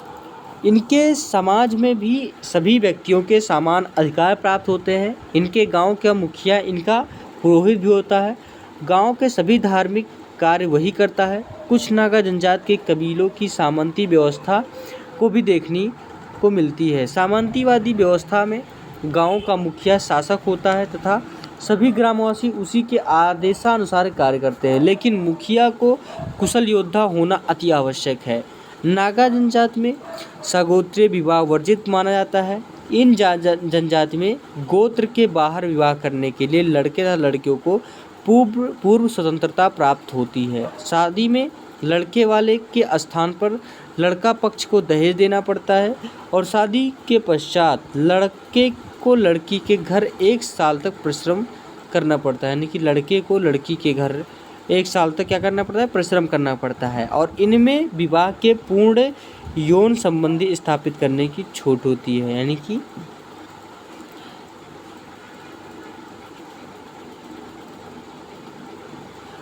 इनके समाज में भी सभी व्यक्तियों के समान अधिकार प्राप्त होते हैं। इनके गांव का मुखिया इनका पुरोहित भी होता है। गांव के सभी धार्मिक कार्य वही करता है। कुछ नागा जनजाति के कबीलों की सामंती व्यवस्था को भी देखने को मिलती है। सामंतीवादी व्यवस्था में गांव का मुखिया शासक होता है तथा सभी ग्रामवासी उसी के आदेशानुसार कार्य करते हैं, लेकिन मुखिया को कुशल योद्धा होना अति आवश्यक है। नागा जनजाति में सगोत्रीय विवाह वर्जित माना जाता है। इन जनजाति में गोत्र के बाहर विवाह करने के लिए लड़के तथा लड़कियों को पूर्व स्वतंत्रता प्राप्त होती है। शादी में लड़के वाले के स्थान पर लड़का पक्ष को दहेज देना पड़ता है और शादी के पश्चात लड़के को लड़की के घर 1 साल तक परिश्रम करना पड़ता है, यानी कि लड़के को लड़की के घर 1 साल तक क्या करना पड़ता है, परिश्रम करना पड़ता है। और इनमें विवाह के पूर्ण यौन संबंधी स्थापित करने की छूट होती है, यानी कि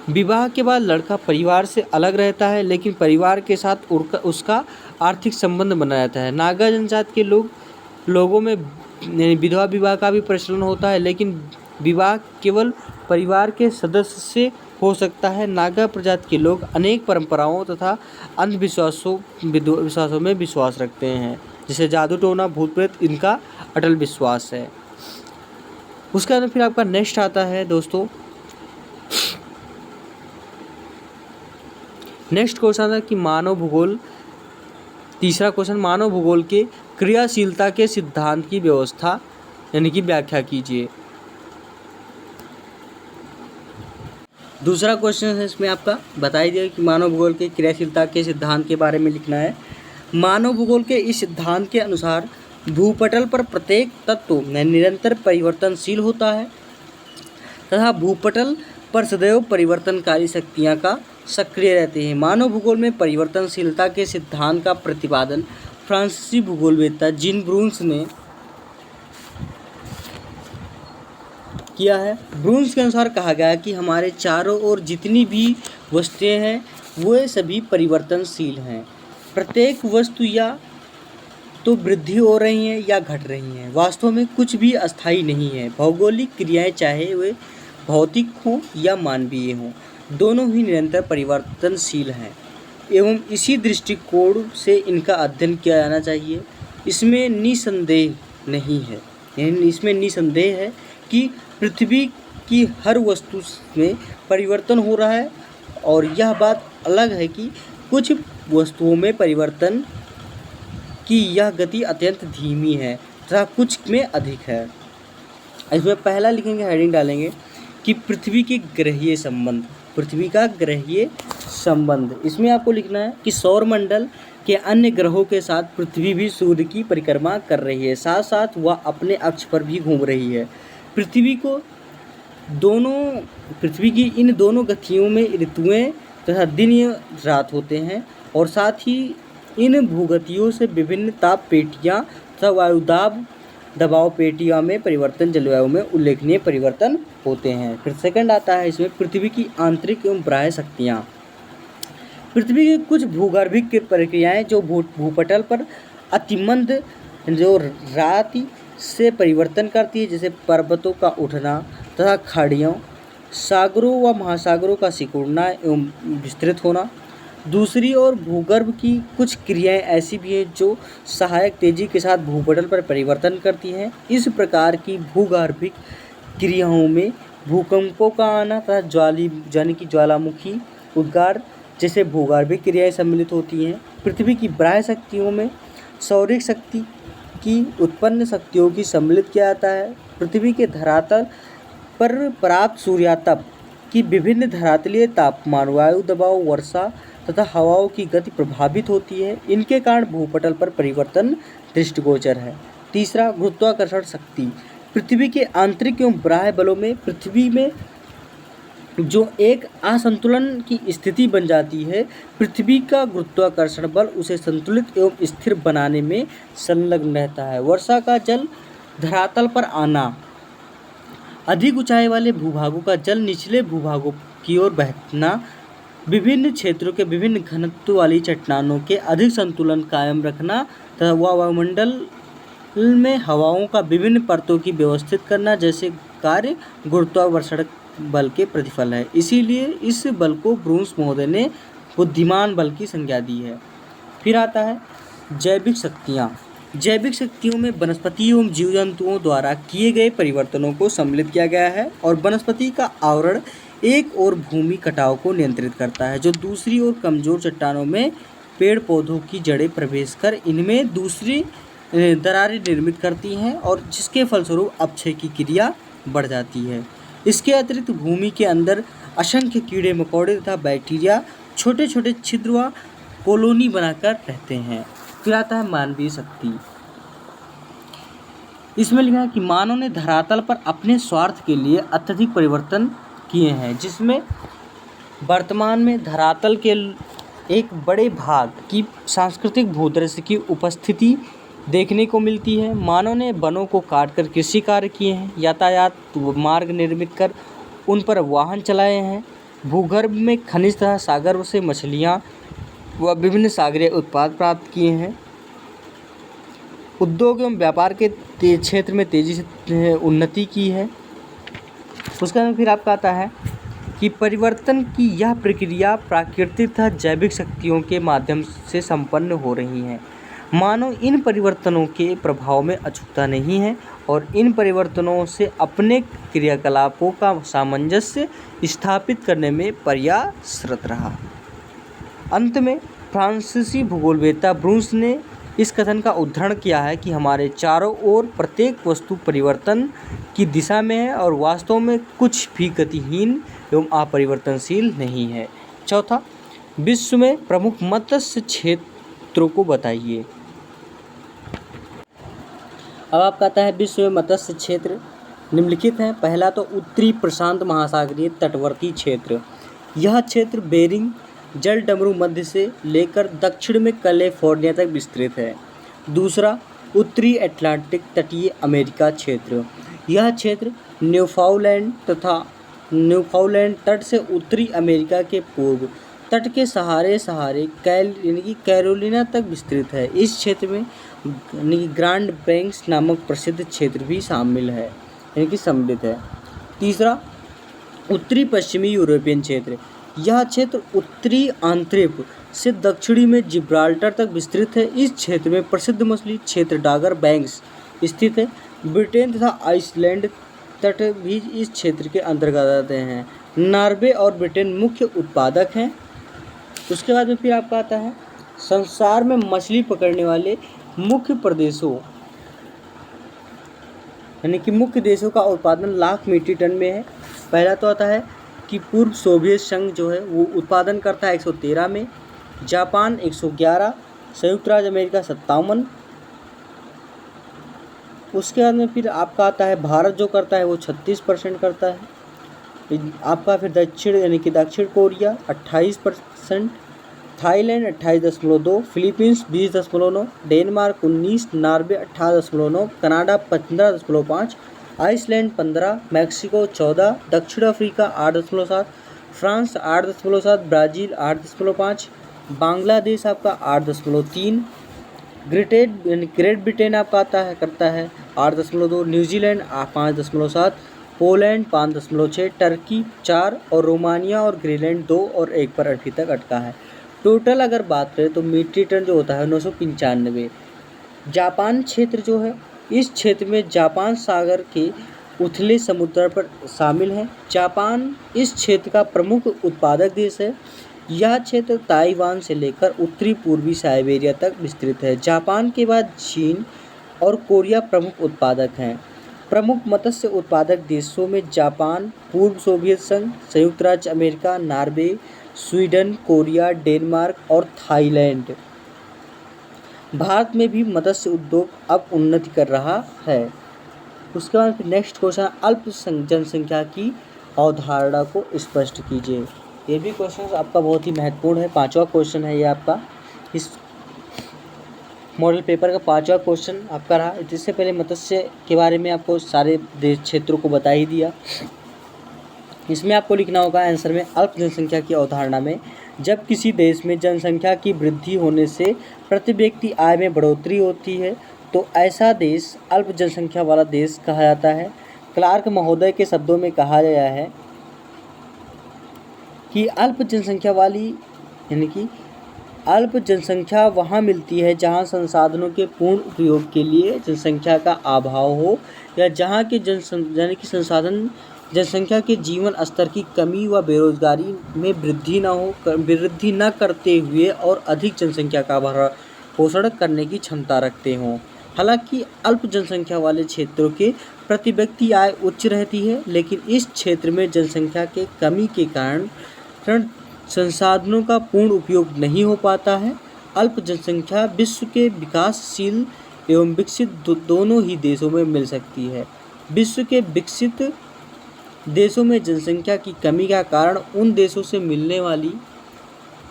विवाह के बाद लड़का परिवार से अलग रहता है, लेकिन परिवार के साथ उसका आर्थिक संबंध बना रहता है। नागा जनजाति के लोगों में विधवा विवाह का भी प्रचलन होता है, लेकिन विवाह केवल परिवार के सदस्य से हो सकता है। नागा प्रजाति के लोग अनेक परंपराओं तथा विश्वासों में विश्वास रखते हैं, जैसे जादू टोना, भूत प्रेत, इनका अटल विश्वास है। उसके बाद फिर आपका नेक्स्ट आता है दोस्तों, नेक्स्ट क्वेश्चन है कि मानव भूगोल। तीसरा क्वेश्चन, मानव भूगोल के क्रियाशीलता के सिद्धांत की व्यवस्था यानी कि व्याख्या कीजिए। दूसरा क्वेश्चन है इसमें आपका बताई दिया कि मानव भूगोल के क्रियाशीलता के सिद्धांत के बारे में लिखना है। मानव भूगोल के इस सिद्धांत के अनुसार भूपटल पर प्रत्येक तत्व निरंतर परिवर्तनशील होता है तथा भूपटल पर सदैव परिवर्तनकारी शक्तियां का सक्रिय रहते हैं। मानव भूगोल में परिवर्तनशीलता के सिद्धांत का प्रतिपादन फ्रांसीसी भूगोलवेत्ता जीन ब्रून्स ने किया है। ब्रून्स के अनुसार कहा गया है कि हमारे चारों ओर जितनी भी वस्तुएं हैं वे सभी परिवर्तनशील हैं। प्रत्येक वस्तु या तो वृद्धि हो रही हैं या घट रही हैं। वास्तव में कुछ भी अस्थायी नहीं है। भौगोलिक क्रियाएं चाहे वे भौतिक हों या मानवीय हों, दोनों ही निरंतर परिवर्तनशील हैं एवं इसी दृष्टिकोण से इनका अध्ययन किया जाना चाहिए। इसमें निसंदेह नहीं है, यानी इसमें निसंदेह है कि पृथ्वी की हर वस्तु में परिवर्तन हो रहा है, और यह बात अलग है कि कुछ वस्तुओं में परिवर्तन की यह गति अत्यंत धीमी है तथा कुछ में अधिक है। इसमें पहला लिखेंगे, हेडिंग डालेंगे कि पृथ्वी के ग्रहीय संबंध, पृथ्वी का ग्रहीय संबंध। इसमें आपको लिखना है कि सौरमंडल के अन्य ग्रहों के साथ पृथ्वी भी सूर्य की परिक्रमा कर रही है, साथ साथ वह अपने अक्ष पर भी घूम रही है। पृथ्वी की इन दोनों गतियों में ऋतुएं तथा दिन रात होते हैं, और साथ ही इन भूगतियों से विभिन्न ताप पेटियाँ तथा वायुदाब दबाव पेटियाँ में परिवर्तन, जलवायु में उल्लेखनीय परिवर्तन होते हैं। फिर सेकंड आता है इसमें पृथ्वी की आंतरिक एवं बाह्य शक्तियाँ। पृथ्वी की कुछ भूगर्भिक प्रक्रियाएं जो भूपटल पर अतिमंद जो राति से परिवर्तन करती है, जैसे पर्वतों का उठना तथा खाड़ियों, सागरों व महासागरों का सिकुड़ना एवं विस्तृत होना। दूसरी ओर भूगर्भ की कुछ क्रियाएं ऐसी भी हैं जो सहायक तेजी के साथ भूपटल पर परिवर्तन करती हैं। इस प्रकार की भूगर्भिक क्रियाओं में भूकंपों का आना तथा ज्वालामुखी उद्गार जैसे भूगर्भिक क्रियाएं सम्मिलित होती हैं। पृथ्वी की बाह्य शक्तियों में सौरिक शक्ति की उत्पन्न शक्तियों की सम्मिलित किया जाता है। पृथ्वी के धरातल पर प्राप्त सूर्यातप की विभिन्न धरातलीय तापमान, वायु दबाव, वर्षा तथा हवाओं की गति प्रभावित होती है। इनके कारण भूपटल पर परिवर्तन दृष्टिगोचर है। तीसरा, गुरुत्वाकर्षण शक्ति। पृथ्वी के आंतरिक एवं बाह्य बलों में पृथ्वी में जो एक असंतुलन की स्थिति बन जाती है, पृथ्वी का गुरुत्वाकर्षण बल उसे संतुलित एवं स्थिर बनाने में संलग्न रहता है। वर्षा का जल धरातल पर आना, अधिक ऊंचाई वाले भूभागों का जल निचले भूभागों की ओर बहना, विभिन्न क्षेत्रों के विभिन्न घनत्व वाली चट्टानों के अधिक संतुलन कायम रखना तथा वायुमंडल में हवाओं का विभिन्न परतों की व्यवस्थित करना जैसे कार्य गुरुत्वाकर्षण बल के प्रतिफल है। इसीलिए इस बल को ब्रून्स महोदय ने बुद्धिमान बल की संज्ञा दी है। फिर आता है जैविक शक्तियाँ। जैविक शक्तियों में वनस्पति एवं जीव जंतुओं द्वारा किए गए परिवर्तनों को सम्मिलित किया गया है, और वनस्पति का आवरण एक और भूमि कटाव को नियंत्रित करता है, जो दूसरी ओर कमजोर चट्टानों में पेड़ पौधों की जड़ें प्रवेश कर इनमें दूसरी दरारें निर्मित करती हैं, और जिसके फलस्वरूप अपक्षय की क्रिया बढ़ जाती है। इसके अतिरिक्त भूमि के अंदर असंख्य कीड़े मकोड़े तथा बैक्टीरिया छोटे छोटे छिद्र व कॉलोनी बनाकर रहते हैं। फिर आता है मानवीय शक्ति। इसमें लिखा है कि मानव ने धरातल पर अपने स्वार्थ के लिए अत्यधिक परिवर्तन किए हैं, जिसमें वर्तमान में धरातल के एक बड़े भाग की सांस्कृतिक भूदृश्य की उपस्थिति देखने को मिलती है। मानव ने वनों को काटकर कृषि कार्य किए हैं, यातायात मार्ग निर्मित कर उन पर वाहन चलाए हैं, भूगर्भ में खनिज तथा सागर से मछलियाँ व विभिन्न सागरीय उत्पाद प्राप्त किए हैं, उद्योग एवं व्यापार के क्षेत्र में तेजी से उन्नति की है। उसका फिर आपका आता है कि परिवर्तन की यह प्रक्रिया प्राकृतिक तथा जैविक शक्तियों के माध्यम से संपन्न हो रही है। मानव इन परिवर्तनों के प्रभाव में अछूता नहीं है और इन परिवर्तनों से अपने क्रियाकलापों का सामंजस्य स्थापित करने में प्रयासरत रहा। अंत में फ्रांसीसी भूगोलवेत्ता ब्रून्स ने इस कथन का उद्धरण किया है कि हमारे चारों ओर प्रत्येक वस्तु परिवर्तन की दिशा में है और वास्तव में कुछ भी गतिहीन एवं अपरिवर्तनशील नहीं है। चौथा, विश्व में प्रमुख मत्स्य क्षेत्रों को बताइए। अब आपका आता है विश्व में मत्स्य क्षेत्र निम्नलिखित हैं। पहला तो उत्तरी प्रशांत महासागरीय तटवर्ती क्षेत्र। यह क्षेत्र बेरिंग जल डमरू मध्य से लेकर दक्षिण में कैलिफोर्निया तक विस्तृत है। दूसरा, उत्तरी अटलांटिक तटीय अमेरिका क्षेत्र। यह क्षेत्र न्यूफाउंडलैंड तट से उत्तरी अमेरिका के पूर्व तट के सहारे सहारे यानी कि कैरोलिना तक विस्तृत है। इस क्षेत्र में यानी कि ग्रांड बैंक्स नामक प्रसिद्ध क्षेत्र भी शामिल है, यानी कि सम्मिलित है। तीसरा, उत्तरी पश्चिमी यूरोपियन क्षेत्र। यह क्षेत्र उत्तरी आंतरिक से दक्षिणी में जिब्राल्टर तक विस्तृत है। इस क्षेत्र में प्रसिद्ध मछली क्षेत्र डागर बैंक्स स्थित है। ब्रिटेन तथा आइसलैंड तट भी इस क्षेत्र के अंतर्गत आते हैं। नॉर्वे और ब्रिटेन मुख्य उत्पादक हैं। उसके बाद में फिर आपका आता है संसार में मछली पकड़ने वाले मुख्य प्रदेशों, यानी कि मुख्य देशों का उत्पादन लाख मीट्रिक टन में है। पहला तो आता है कि पूर्व सोवियत संघ जो है वो उत्पादन करता है 113 में, जापान 111, संयुक्त राज्य अमेरिका 57। उसके बाद में फिर आपका आता है भारत जो करता है वो 36% करता है। आपका फिर दक्षिण यानी कि दक्षिण Korea 28%, Thailand 28.2, Philippines 20.9, Denmark 19, Norway 18.9, Canada 15.5, Iceland 15, Mexico 14, दक्षिण अफ्रीका 8.7, फ्रांस 8.7, ब्राज़ील 8.5, बांग्लादेश आपका 8.3, ग्रेट ब्रिटेन आपका करता है 8.2, न्यूजीलैंड 5.7, पोलैंड 5.6, टर्की 4 और रोमानिया और ग्रीनलैंड 2 और 1 पर अभी तक अटका है। टोटल अगर बात करें तो मीट्रिक टन जो होता है 995। जापान क्षेत्र जो है, इस क्षेत्र में जापान सागर के उथले समुद्र पर शामिल है। जापान इस क्षेत्र का प्रमुख उत्पादक देश है। यह क्षेत्र ताइवान से लेकर उत्तरी पूर्वी साइबेरिया तक विस्तृत है। जापान के बाद चीन और कोरिया प्रमुख उत्पादक हैं। प्रमुख मत्स्य उत्पादक देशों में जापान, पूर्व सोवियत संघ, संयुक्त राज्य America, Norway, Sweden, Korea, Denmark और थाईलैंड। भारत में भी मत्स्य उद्योग अब उन्नति कर रहा है। उसके बाद फिर नेक्स्ट क्वेश्चन, अल्प जनसंख्या की अवधारणा को स्पष्ट कीजिए। ये भी क्वेश्चन आपका बहुत ही महत्वपूर्ण है। 5वां क्वेश्चन है ये आपका, इस मॉडल पेपर का 5वां क्वेश्चन आपका रहा। इससे पहले मत्स्य के बारे में आपको सारे देश क्षेत्रों को बता ही दिया। इसमें आपको लिखना होगा आंसर में, अल्प जनसंख्या की अवधारणा में जब किसी देश में जनसंख्या की वृद्धि होने से प्रति व्यक्ति आय में बढ़ोतरी होती है तो ऐसा देश अल्प जनसंख्या वाला देश कहा जाता है। क्लार्क महोदय के शब्दों में कहा गया है कि अल्प जनसंख्या वाली यानी कि अल्प जनसंख्या वहाँ मिलती है जहाँ संसाधनों के पूर्ण उपयोग के लिए जनसंख्या का अभाव हो या जहाँ के यानी कि जनसंख्या के जीवन स्तर की कमी व बेरोजगारी में वृद्धि न करते हुए और अधिक जनसंख्या का पोषण करने की क्षमता रखते हों। हालांकि अल्प जनसंख्या वाले क्षेत्रों के प्रति व्यक्ति आय उच्च रहती है, लेकिन इस क्षेत्र में जनसंख्या के कमी के कारण संसाधनों का पूर्ण उपयोग नहीं हो पाता है। अल्प जनसंख्या विश्व के विकासशील एवं विकसित दोनों ही देशों में मिल सकती है। विश्व के विकसित देशों में जनसंख्या की कमी का कारण उन देशों से मिलने वाली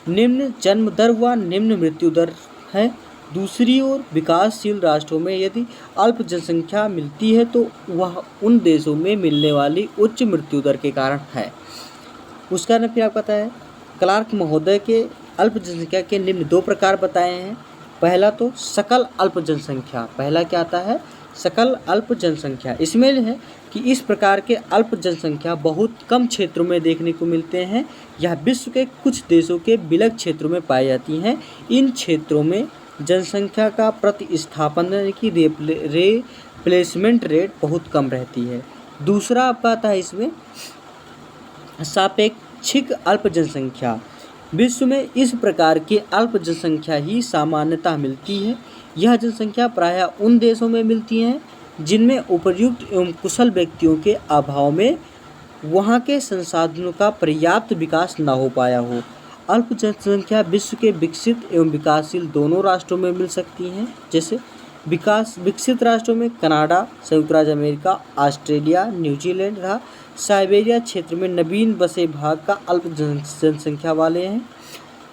निम्न जन्म दर व निम्न मृत्यु दर है। दूसरी ओर विकासशील राष्ट्रों में यदि अल्प जनसंख्या मिलती है तो वह उन देशों में मिलने वाली उच्च मृत्यु दर के कारण है। उसका फिर आपको पता है, क्लार्क महोदय के अल्प जनसंख्या के निम्न 2 प्रकार बताए हैं। पहला तो सकल अल्प जनसंख्या, पहला क्या आता है, सकल अल्प जनसंख्या। इसमें है कि इस प्रकार के अल्प जनसंख्या बहुत कम क्षेत्रों में देखने को मिलते हैं। यह विश्व के कुछ देशों के विलग क्षेत्रों में पाई जाती हैं। इन क्षेत्रों में जनसंख्या का प्रतिस्थापन यानी कि रिप्लेसमेंट रेट बहुत कम रहती है। दूसरा आपका आता है इसमें सापेक्षिक अल्प जनसंख्या। विश्व में इस प्रकार की अल्प जनसंख्या ही सामान्यतः मिलती है। यह जनसंख्या प्रायः उन देशों में मिलती है जिनमें उपयुक्त एवं कुशल व्यक्तियों के अभाव में वहाँ के संसाधनों का पर्याप्त विकास न हो पाया हो। अल्प जनसंख्या विश्व के विकसित एवं विकासशील दोनों राष्ट्रों में मिल सकती हैं। जैसे विकसित राष्ट्रों में कनाडा, संयुक्त राज्य अमेरिका, ऑस्ट्रेलिया, न्यूजीलैंड तथा साइबेरिया क्षेत्र में नवीन बसे भाग का अल्प जनसंख्या वाले हैं।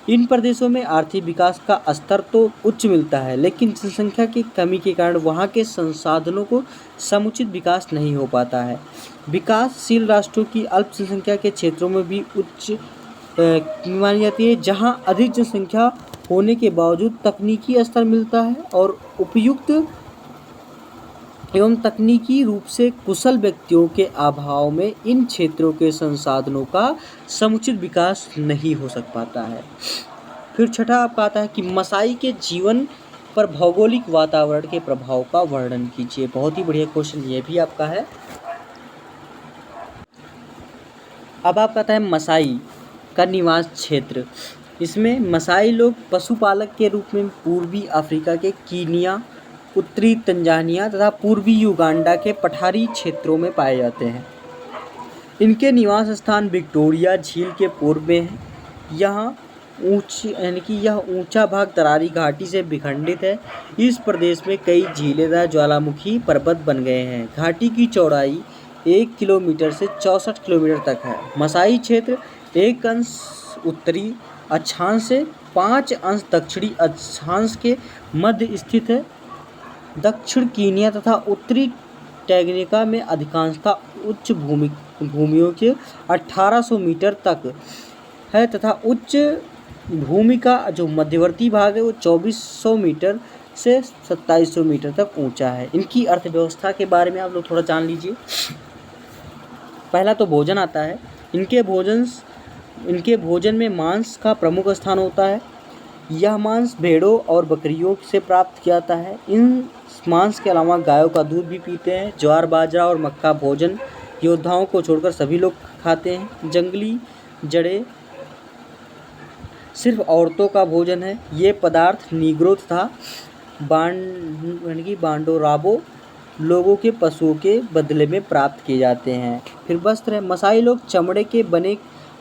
इन प्रदेशों में आर्थिक विकास का स्तर तो उच्च मिलता है, लेकिन जनसंख्या की कमी के कारण वहाँ के संसाधनों को समुचित विकास नहीं हो पाता है। विकासशील राष्ट्रों की अल्प जनसंख्या के क्षेत्रों में भी उच्च मानी जाती है, जहाँ अधिक जनसंख्या होने के बावजूद तकनीकी स्तर मिलता है और उपयुक्त एवं तकनीकी रूप से कुशल व्यक्तियों के अभाव में इन क्षेत्रों के संसाधनों का समुचित विकास नहीं हो सक पाता है। फिर छठा आपका आता है कि मसाई के जीवन पर भौगोलिक वातावरण के प्रभाव का वर्णन कीजिए। बहुत ही बढ़िया क्वेश्चन ये भी आपका है। अब आपका आता है मसाई का निवास क्षेत्र। इसमें मसाई लोग पशुपालक के रूप में पूर्वी अफ्रीका के कीनिया, उत्तरी तंजानिया तथा पूर्वी युगांडा के पठारी क्षेत्रों में पाए जाते हैं। इनके निवास स्थान विक्टोरिया झील के पूर्व में है। यहाँ यह ऊंचा भाग तरारी घाटी से विखंडित है। इस प्रदेश में कई झीलें तथा ज्वालामुखी पर्वत बन गए हैं। घाटी की चौड़ाई 1 किलोमीटर से 64 किलोमीटर तक है। मसाई क्षेत्र 1 अंश उत्तरी अक्षांश से 5 अंश दक्षिणी अक्षांश के मध्य स्थित है। दक्षिण कीनिया तथा उत्तरी टैंगनिका में अधिकांशतः उच्च भूमियों के 1800 मीटर तक है तथा उच्च भूमि का जो मध्यवर्ती भाग है वो 2400 मीटर से 2700 मीटर तक ऊंचा है। इनकी अर्थव्यवस्था के बारे में आप लोग थोड़ा जान लीजिए। पहला तो भोजन आता है। इनके भोजन में मांस का प्रमुख स्थान होता है। यह मांस भेड़ों और बकरियों से प्राप्त किया जाता है। इन मांस के अलावा गायों का दूध भी पीते हैं। ज्वार, बाजरा और मक्का भोजन योद्धाओं को छोड़कर सभी लोग खाते हैं। जंगली जड़ें सिर्फ औरतों का भोजन है। ये पदार्थ नीग्रो तथा बांडोराबो लोगों के पशुओं के बदले में प्राप्त किए जाते हैं। फिर वस्त्र है। मसाई लोग चमड़े के बने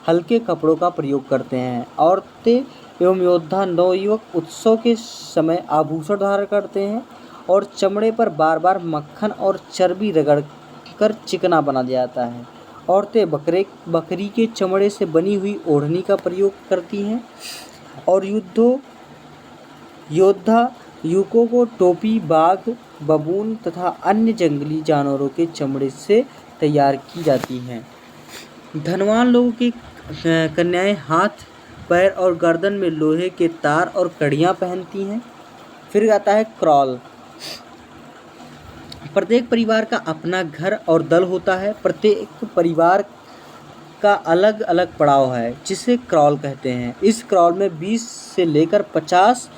हल्के कपड़ों का प्रयोग करते हैं। औरतें एवं योद्धा नवयुवक उत्सव के समय आभूषण धारण करते हैं और चमड़े पर बार बार मक्खन और चर्बी रगड़कर चिकना बना जाता है। औरतें बकरी के चमड़े से बनी हुई ओढ़नी का प्रयोग करती हैं और योद्धा युवकों को टोपी, बाघ, बबून तथा अन्य जंगली जानवरों के चमड़े से तैयार की जाती हैं। धनवान लोगों की कन्याएं हाथ, पैर और गर्दन में लोहे के तार और कड़ियाँ पहनती हैं। फिर आता है क्रॉल। प्रत्येक परिवार का अपना घर और दल होता है। प्रत्येक परिवार का अलग अलग पड़ाव है जिसे क्रॉल कहते हैं। इस क्रॉल में 20 से लेकर 50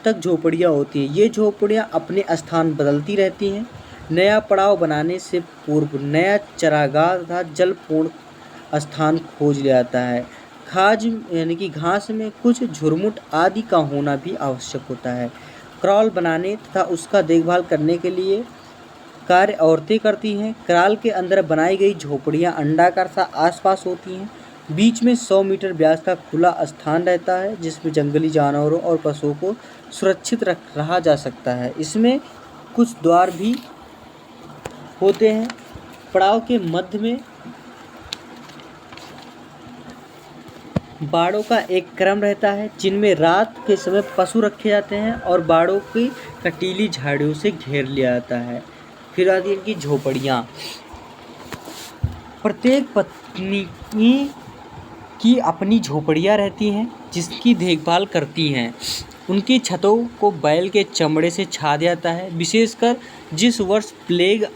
तक झोपड़ियाँ होती हैं। ये झोपड़ियाँ अपने स्थान बदलती रहती हैं। नया पड़ाव बनाने से पूर्व नया चरागाह तथा जलपूर्ण स्थान खोज लिया जाता है। खाज यानी कि घास में कुछ झुरमुट आदि का होना भी आवश्यक होता है। क्रॉल बनाने तथा उसका देखभाल करने के लिए कार्य औरतें करती हैं। क्रॉल के अंदर बनाई गई झोपड़ियाँ अंडाकार सा आसपास होती हैं। बीच में 100 मीटर व्यास का खुला स्थान रहता है जिसमें जंगली जानवरों और पशुओं को सुरक्षित रहा जा सकता है। इसमें कुछ द्वार भी होते हैं। पड़ाव के मध्य में बाड़ों का एक क्रम रहता है जिनमें रात के समय पशु रखे जाते हैं और बाड़ों की कटीली झाड़ियों से घेर लिया जाता है। फिर आती है इनकी झोपड़ियाँ। प्रत्येक पत्नी की अपनी झोपड़ियाँ रहती हैं जिसकी देखभाल करती हैं। उनकी छतों को बैल के चमड़े से छा दिया जाता है। विशेषकर जिस वर्ष प्लेग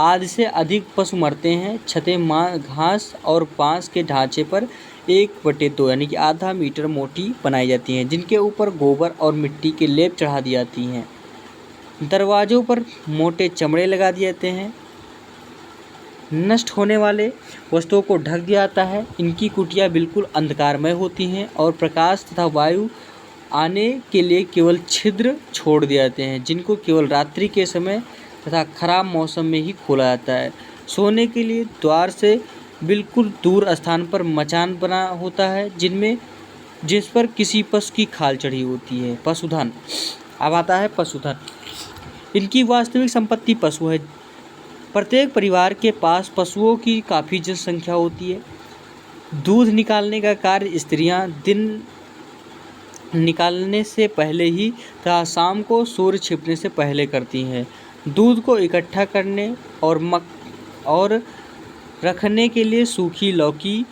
आदि से अधिक पशु मरते हैं, छतें घास और बांस के ढांचे पर 1/2 यानी कि आधा मीटर मोटी बनाई जाती हैं जिनके ऊपर गोबर और मिट्टी के लेप चढ़ा दी जाती हैं। दरवाज़ों पर मोटे चमड़े लगा दिए जाते हैं। नष्ट होने वाले वस्तुओं को ढक दिया जाता है। इनकी कुटिया बिल्कुल अंधकारमय होती हैं और प्रकाश तथा वायु आने के लिए केवल छिद्र छोड़ दिए जाते हैं जिनको केवल रात्रि के समय तथा खराब मौसम में ही खोला जाता है। सोने के लिए द्वार से बिल्कुल दूर स्थान पर मचान बना होता है जिस पर किसी पशु की खाल चढ़ी होती है। पशुधन। अब आता है पशुधन। इनकी वास्तविक संपत्ति पशु है। प्रत्येक परिवार के पास पशुओं की काफ़ी जनसंख्या होती है। दूध निकालने का कार्य स्त्रियां दिन निकालने से पहले ही तथा शाम को सूर्य छिपने से पहले करती हैं। दूध को इकट्ठा करने और रखने के लिए सूखी लौकी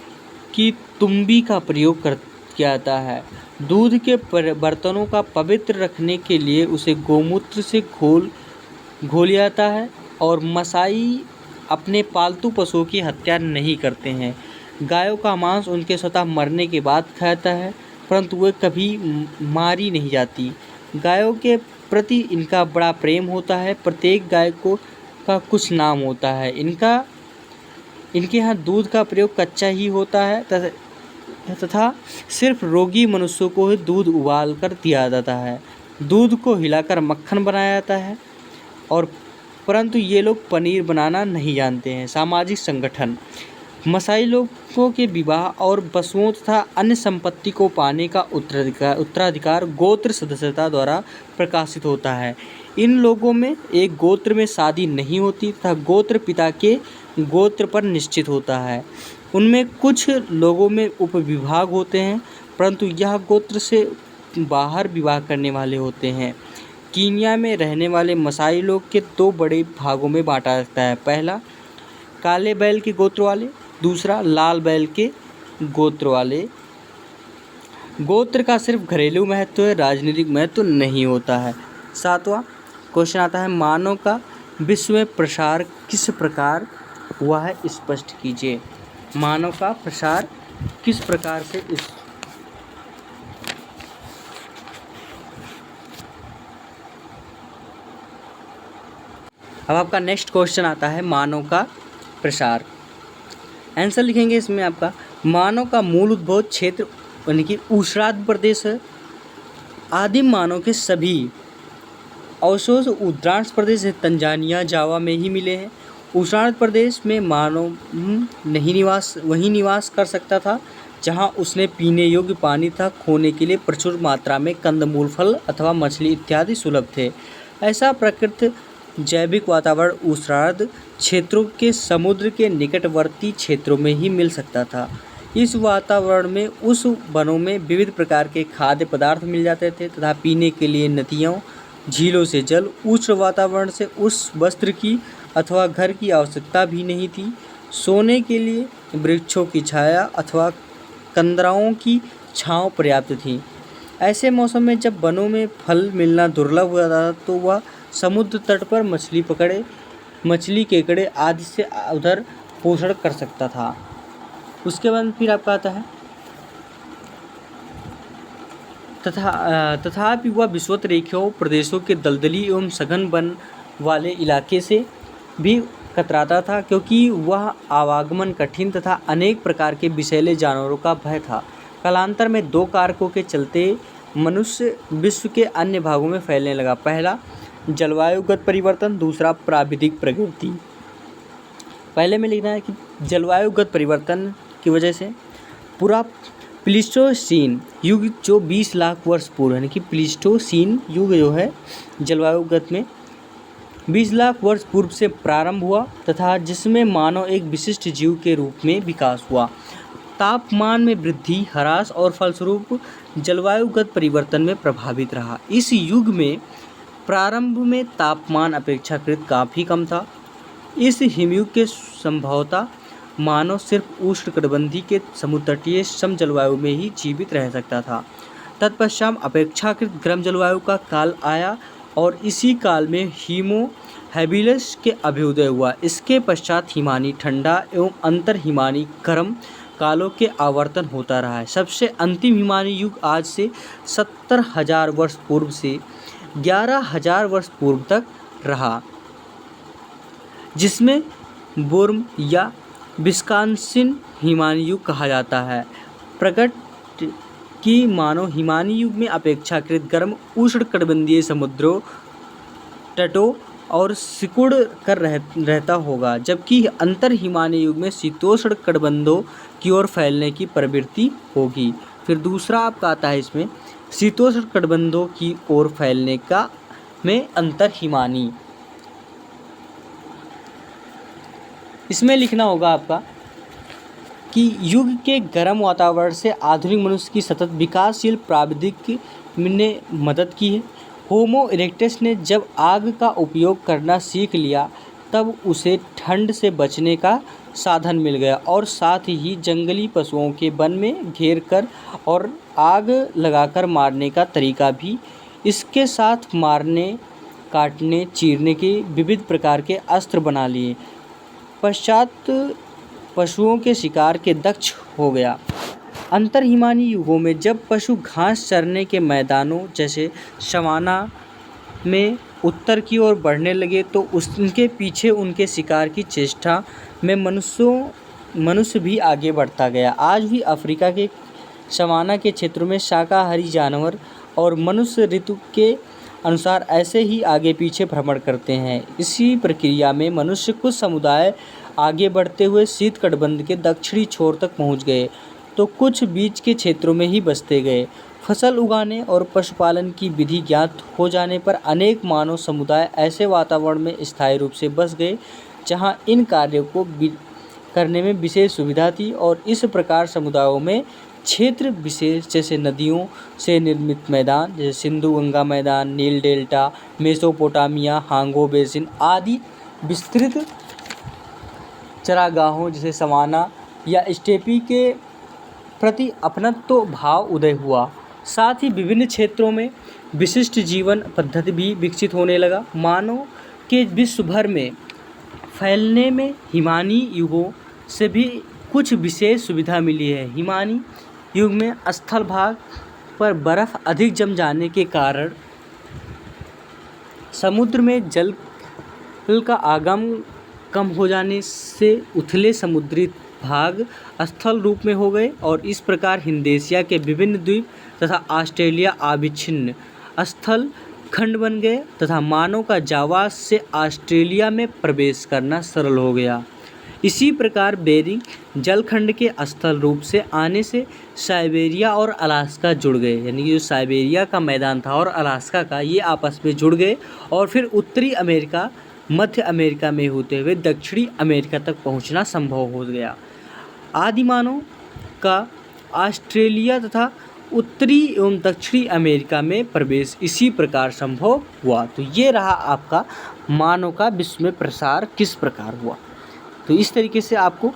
की तुम्बी का प्रयोग किया जाता है। दूध के बर्तनों का पवित्र रखने के लिए उसे गोमूत्र से घोलिया जाता है और मसाई अपने पालतू पशुओं की हत्या नहीं करते हैं। गायों का मांस उनके स्वतः मरने के बाद खाया जाता है, परंतु वे कभी मारी नहीं जाती। गायों के प्रति इनका बड़ा प्रेम होता है। प्रत्येक गाय का कुछ नाम होता है। इनके यहाँ दूध का प्रयोग कच्चा ही होता है तथा सिर्फ रोगी मनुष्यों को ही दूध उबाल कर दिया जाता है। दूध को हिलाकर मक्खन बनाया जाता है परंतु ये लोग पनीर बनाना नहीं जानते हैं। सामाजिक संगठन मसाई लोगों के विवाह और पशुओं तथा अन्य संपत्ति को पाने का उत्तराधिकार गोत्र सदस्यता द्वारा प्रकाशित होता है। इन लोगों में एक गोत्र में शादी नहीं होती तथा गोत्र पिता के गोत्र पर निश्चित होता है। उनमें कुछ लोगों में उपविभाग होते हैं, परंतु यह गोत्र से बाहर विवाह करने वाले होते हैं। कीनिया में रहने वाले मसाई लोग के दो बड़े भागों में बांटा जाता है। पहला काले बैल के गोत्र वाले, दूसरा लाल बैल के गोत्र वाले। गोत्र का सिर्फ घरेलू महत्व है, राजनीतिक महत्व नहीं होता है। 7वां क्वेश्चन आता है, मानव का विश्व में प्रसार किस प्रकार हुआ है, स्पष्ट कीजिए। मानव का प्रसार किस प्रकार से अब आपका नेक्स्ट क्वेश्चन आता है, मानव का प्रसार। आंसर लिखेंगे इसमें आपका, मानव का मूल उद्भव क्षेत्र यानी कि ऊष्रार्ध प्रदेश है। आदिम मानव के सभी अवशेष उद्रांश प्रदेश तंजानिया जावा में ही मिले हैं। ऊष्रार्ध प्रदेश में मानव वहीं निवास कर सकता था जहां उसने पीने योग्य पानी तथा खोने के लिए प्रचुर मात्रा में कंदमूल, फल अथवा मछली इत्यादि सुलभ थे। ऐसा प्रकृति जैविक वातावरण ऊष्रार्ध क्षेत्रों के समुद्र के निकटवर्ती क्षेत्रों में ही मिल सकता था। इस वातावरण में उस वनों में विविध प्रकार के खाद्य पदार्थ मिल जाते थे तथा पीने के लिए नदियों, झीलों से जल, उष्ण वातावरण से उस वस्त्र की अथवा घर की आवश्यकता भी नहीं थी। सोने के लिए वृक्षों की छाया अथवा कंदराओं की छांव पर्याप्त थी। ऐसे मौसम में जब वनों में फल मिलना दुर्लभ हुआ था तो वह समुद्र तट पर मछली, केकड़े आदि से उधर पोषण कर सकता था। उसके बाद फिर आपका आता है, तथापि वह विषुवत रेखाओं प्रदेशों के दलदली एवं सघन वन वाले इलाके से भी कतराता था, क्योंकि वह आवागमन कठिन तथा अनेक प्रकार के विषैले जानवरों का भय था। कालांतर में दो कारकों के चलते मनुष्य विश्व के अन्य भागों में फैलने लगा। पहला जलवायुगत परिवर्तन, दूसरा प्राविधिक प्रगति। पहले में लिखना है कि जलवायुगत परिवर्तन की वजह से पूरा प्लीस्टोसीन युग जो 20 लाख वर्ष पूर्व यानी कि प्लीस्टोसीन युग जो है जलवायुगत में 20 लाख वर्ष पूर्व से प्रारंभ हुआ तथा जिसमें मानव एक विशिष्ट जीव के रूप में विकास हुआ। तापमान में वृद्धि, ह्रास और फलस्वरूप जलवायुगत परिवर्तन में प्रभावित रहा। इस युग में प्रारंभ में तापमान अपेक्षाकृत काफ़ी कम था। इस हिमयुग के संभवतः मानव सिर्फ उष्णकटिबंधीय के समुद्र तटीय सम जलवायु में ही जीवित रह सकता था। तत्पश्चात अपेक्षाकृत गर्म जलवायु का काल आया और इसी काल में होमो हैबिलिस के अभ्युदय हुआ। इसके पश्चात हिमानी ठंडा एवं अंतर हिमानी गर्म कालों के आवर्तन होता रहा है। सबसे अंतिम हिमानी युग आज से 70,000 वर्ष पूर्व से 11,000 वर्ष पूर्व तक रहा, जिसमें बोर्म या विस्कॉन्सिन हिमानी युग कहा जाता है। प्रकट कि मानव हिमानी युग में अपेक्षाकृत गर्म उष्णकटिबंधीय समुद्रों, तटों और सिकुड़ कर रहता होगा, जबकि अंतर हिमानी युग में शीतोष्ण कटिबंधों की ओर फैलने की प्रवृत्ति होगी। फिर दूसरा आपका आता है इसमें शीतोष्ण कटिबंधों की ओर फैलने का में अंतर हिमानी। इसमें लिखना होगा आपका कि युग के गर्म वातावरण से आधुनिक मनुष्य की सतत विकासशील प्राविधिक ने मदद की है। होमो इरेक्टस ने जब आग का उपयोग करना सीख लिया तब उसे ठंड से बचने का साधन मिल गया और साथ ही जंगली पशुओं के वन में घेर कर और आग लगाकर मारने का तरीका भी। इसके साथ मारने, काटने, चीरने के विविध प्रकार के अस्त्र बना लिए। पश्चात पशुओं के शिकार के दक्ष हो गया। अंतर्हिमानी युगों में जब पशु घास चरने के मैदानों जैसे सवाना में उत्तर की ओर बढ़ने लगे तो उनके पीछे उनके शिकार की चेष्टा में मनुष्य भी आगे बढ़ता गया। आज भी अफ्रीका के सवाना के क्षेत्रों में शाकाहारी जानवर और मनुष्य ऋतु के अनुसार ऐसे ही आगे पीछे भ्रमण करते हैं। इसी प्रक्रिया में मनुष्य कुछ समुदाय आगे बढ़ते हुए शीतकटिबंध के दक्षिणी छोर तक पहुंच गए तो कुछ बीच के क्षेत्रों में ही बसते गए। फसल उगाने और पशुपालन की विधि ज्ञात हो जाने पर अनेक मानव समुदाय ऐसे वातावरण में स्थायी रूप से बस गए जहां इन कार्यों को करने में विशेष सुविधा थी और इस प्रकार समुदायों में क्षेत्र विशेष जैसे नदियों से निर्मित मैदान जैसे सिंधु गंगा मैदान, नील डेल्टा, मेसोपोटामिया, हांगो बेसिन आदि विस्तृत चरागाहों जैसे सवाना या स्टेपी के प्रति अपनत्व भाव उदय हुआ। साथ ही विभिन्न क्षेत्रों में विशिष्ट जीवन पद्धति भी विकसित होने लगा। मानव के विश्व भर में फैलने में हिमानी युगों से भी कुछ विशेष सुविधा मिली है। हिमानी युग में स्थल भाग पर बर्फ़ अधिक जम जाने के कारण समुद्र में जल का आगम कम हो जाने से उथले समुद्री भाग स्थल रूप में हो गए और इस प्रकार हिंद एशिया के विभिन्न द्वीप तथा ऑस्ट्रेलिया अविच्छिन्न स्थल खंड बन गए तथा मानव का जावा से ऑस्ट्रेलिया में प्रवेश करना सरल हो गया। इसी प्रकार बेरिंग जलखंड के स्थल रूप से आने से साइबेरिया और अलास्का जुड़ गए, यानी कि जो साइबेरिया का मैदान था और अलास्का का ये आपस में जुड़ गए और फिर उत्तरी अमेरिका, मध्य अमेरिका में होते हुए दक्षिणी अमेरिका तक पहुंचना संभव हो गया। आदिमानव का ऑस्ट्रेलिया तथा उत्तरी एवं दक्षिणी अमेरिका में प्रवेश इसी प्रकार संभव हुआ। तो ये रहा आपका मानव का विश्व में प्रसार किस प्रकार हुआ। तो इस तरीके से आपको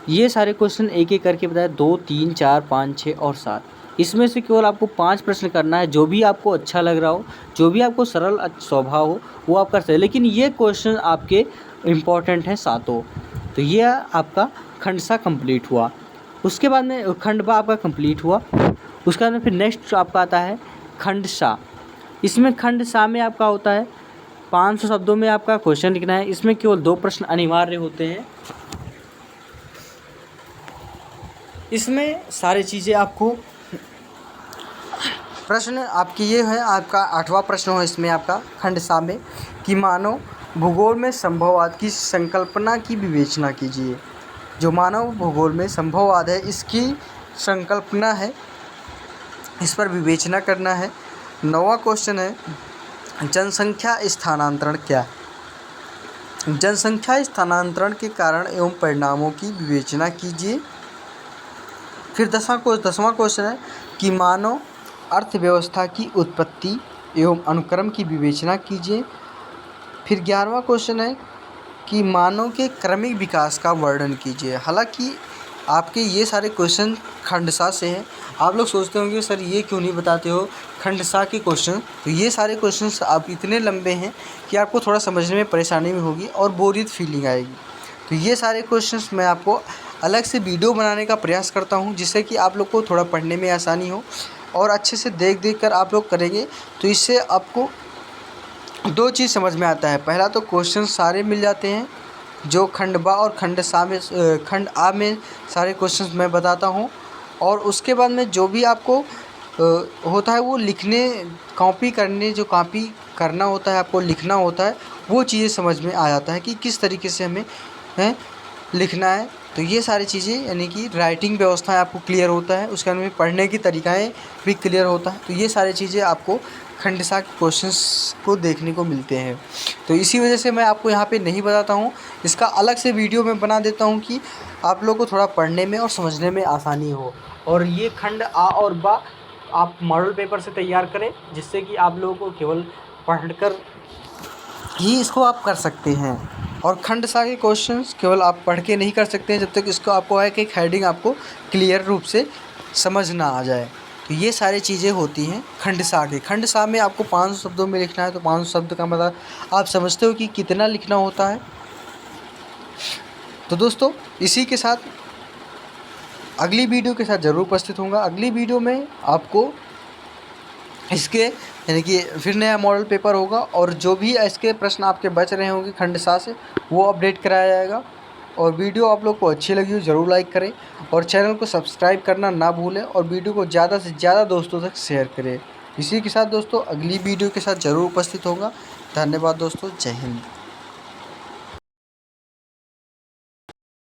ये सारे क्वेश्चन एक एक करके बताया, 2, 3, 4, 5, 6 और 7। इसमें से केवल आपको 5 प्रश्न करना है। जो भी आपको अच्छा लग रहा हो, जो भी आपको सरल स्वभाव हो वो आप कर सकते हैं, लेकिन ये क्वेश्चन आपके इम्पॉर्टेंट हैं सातों। तो ये आपका खंड सा कंप्लीट हुआ। उसके बाद में खंड बा आपका कंप्लीट हुआ। उसके बाद में फिर नेक्स्ट आपका आता है खंड सा। इसमें खंड सा में आपका होता है 500 शब्दों में आपका क्वेश्चन लिखना है। इसमें केवल 2 प्रश्न अनिवार्य होते हैं। इसमें सारी चीज़ें आपको प्रश्न आपकी ये है, आपका 8वां प्रश्न हो इसमें आपका खंड सा में कि मानव भूगोल में संभववाद की संकल्पना की विवेचना कीजिए। जो मानव भूगोल में संभववाद है इसकी संकल्पना है, इस पर विवेचना करना है। 9वां क्वेश्चन है जनसंख्या स्थानांतरण क्या है। जनसंख्या स्थानांतरण के कारण एवं परिणामों की विवेचना कीजिए। फिर 10वां क्वेश्चन है कि मानव अर्थव्यवस्था की उत्पत्ति एवं अनुक्रम की विवेचना कीजिए। फिर 11वां क्वेश्चन है कि मानव के क्रमिक विकास का वर्णन कीजिए। हालांकि आपके ये सारे क्वेश्चन खंडसा से हैं। आप लोग सोचते होंगे सर ये क्यों नहीं बताते हो खंडसा के क्वेश्चन। तो ये सारे क्वेश्चन आप इतने लंबे हैं कि आपको थोड़ा समझने में परेशानी भी होगी और बोरियत फीलिंग आएगी। तो ये सारे क्वेश्चंस मैं आपको अलग से वीडियो बनाने का प्रयास करता हूँ जिससे कि आप लोग को थोड़ा पढ़ने में आसानी हो और अच्छे से देख कर आप लोग करेंगे तो इससे आपको 2 चीज़ समझ में आता है। पहला तो क्वेश्चन सारे मिल जाते हैं जो खंड बा और खंड सा में, खंड आ में सारे क्वेश्चंस मैं बताता हूँ, और उसके बाद में जो भी आपको होता है वो लिखने कॉपी करना होता है, आपको लिखना होता है, वो चीज़ें समझ में आ जाता है कि किस तरीके से हमें लिखना है। तो ये सारी चीज़ें यानी कि राइटिंग व्यवस्था आपको क्लियर होता है, उसके बाद में पढ़ने की तरीक़ाएँ भी क्लियर होता है। तो ये सारी चीज़ें आपको खंडसा के क्वेश्चंस को देखने को मिलते हैं। तो इसी वजह से मैं आपको यहाँ पे नहीं बताता हूँ, इसका अलग से वीडियो मैं बना देता हूँ कि आप लोग को थोड़ा पढ़ने में और समझने में आसानी हो। और ये खंड आ और बा आप मॉडल पेपर से तैयार करें जिससे कि आप लोगों को केवल पढ़कर ही इसको आप कर सकते हैं। और खंड सा के क्वेश्चंस केवल आप पढ़ के नहीं कर सकते हैं जब तक इसको आपको है कि हेडिंग आपको क्लियर रूप से समझ ना आ जाए। तो ये सारी चीज़ें होती हैं खंड सा के। खंड सा में आपको 500 शब्दों में लिखना है, तो 500 शब्द का मतलब आप समझते हो कि कितना लिखना होता है। तो दोस्तों इसी के साथ अगली वीडियो के साथ ज़रूर उपस्थित होऊंगा। अगली वीडियो में आपको इसके यानी कि फिर नया मॉडल पेपर होगा और जो भी इसके प्रश्न आपके बच रहे होंगे खंड सा से वो अपडेट कराया जाएगा। और वीडियो आप लोग को अच्छी लगी हो ज़रूर लाइक करें और चैनल को सब्सक्राइब करना ना भूलें और वीडियो को ज़्यादा से ज़्यादा दोस्तों तक शेयर करें। इसी के साथ दोस्तों अगली वीडियो के साथ ज़रूर उपस्थित होगा। धन्यवाद दोस्तों, जय हिंद।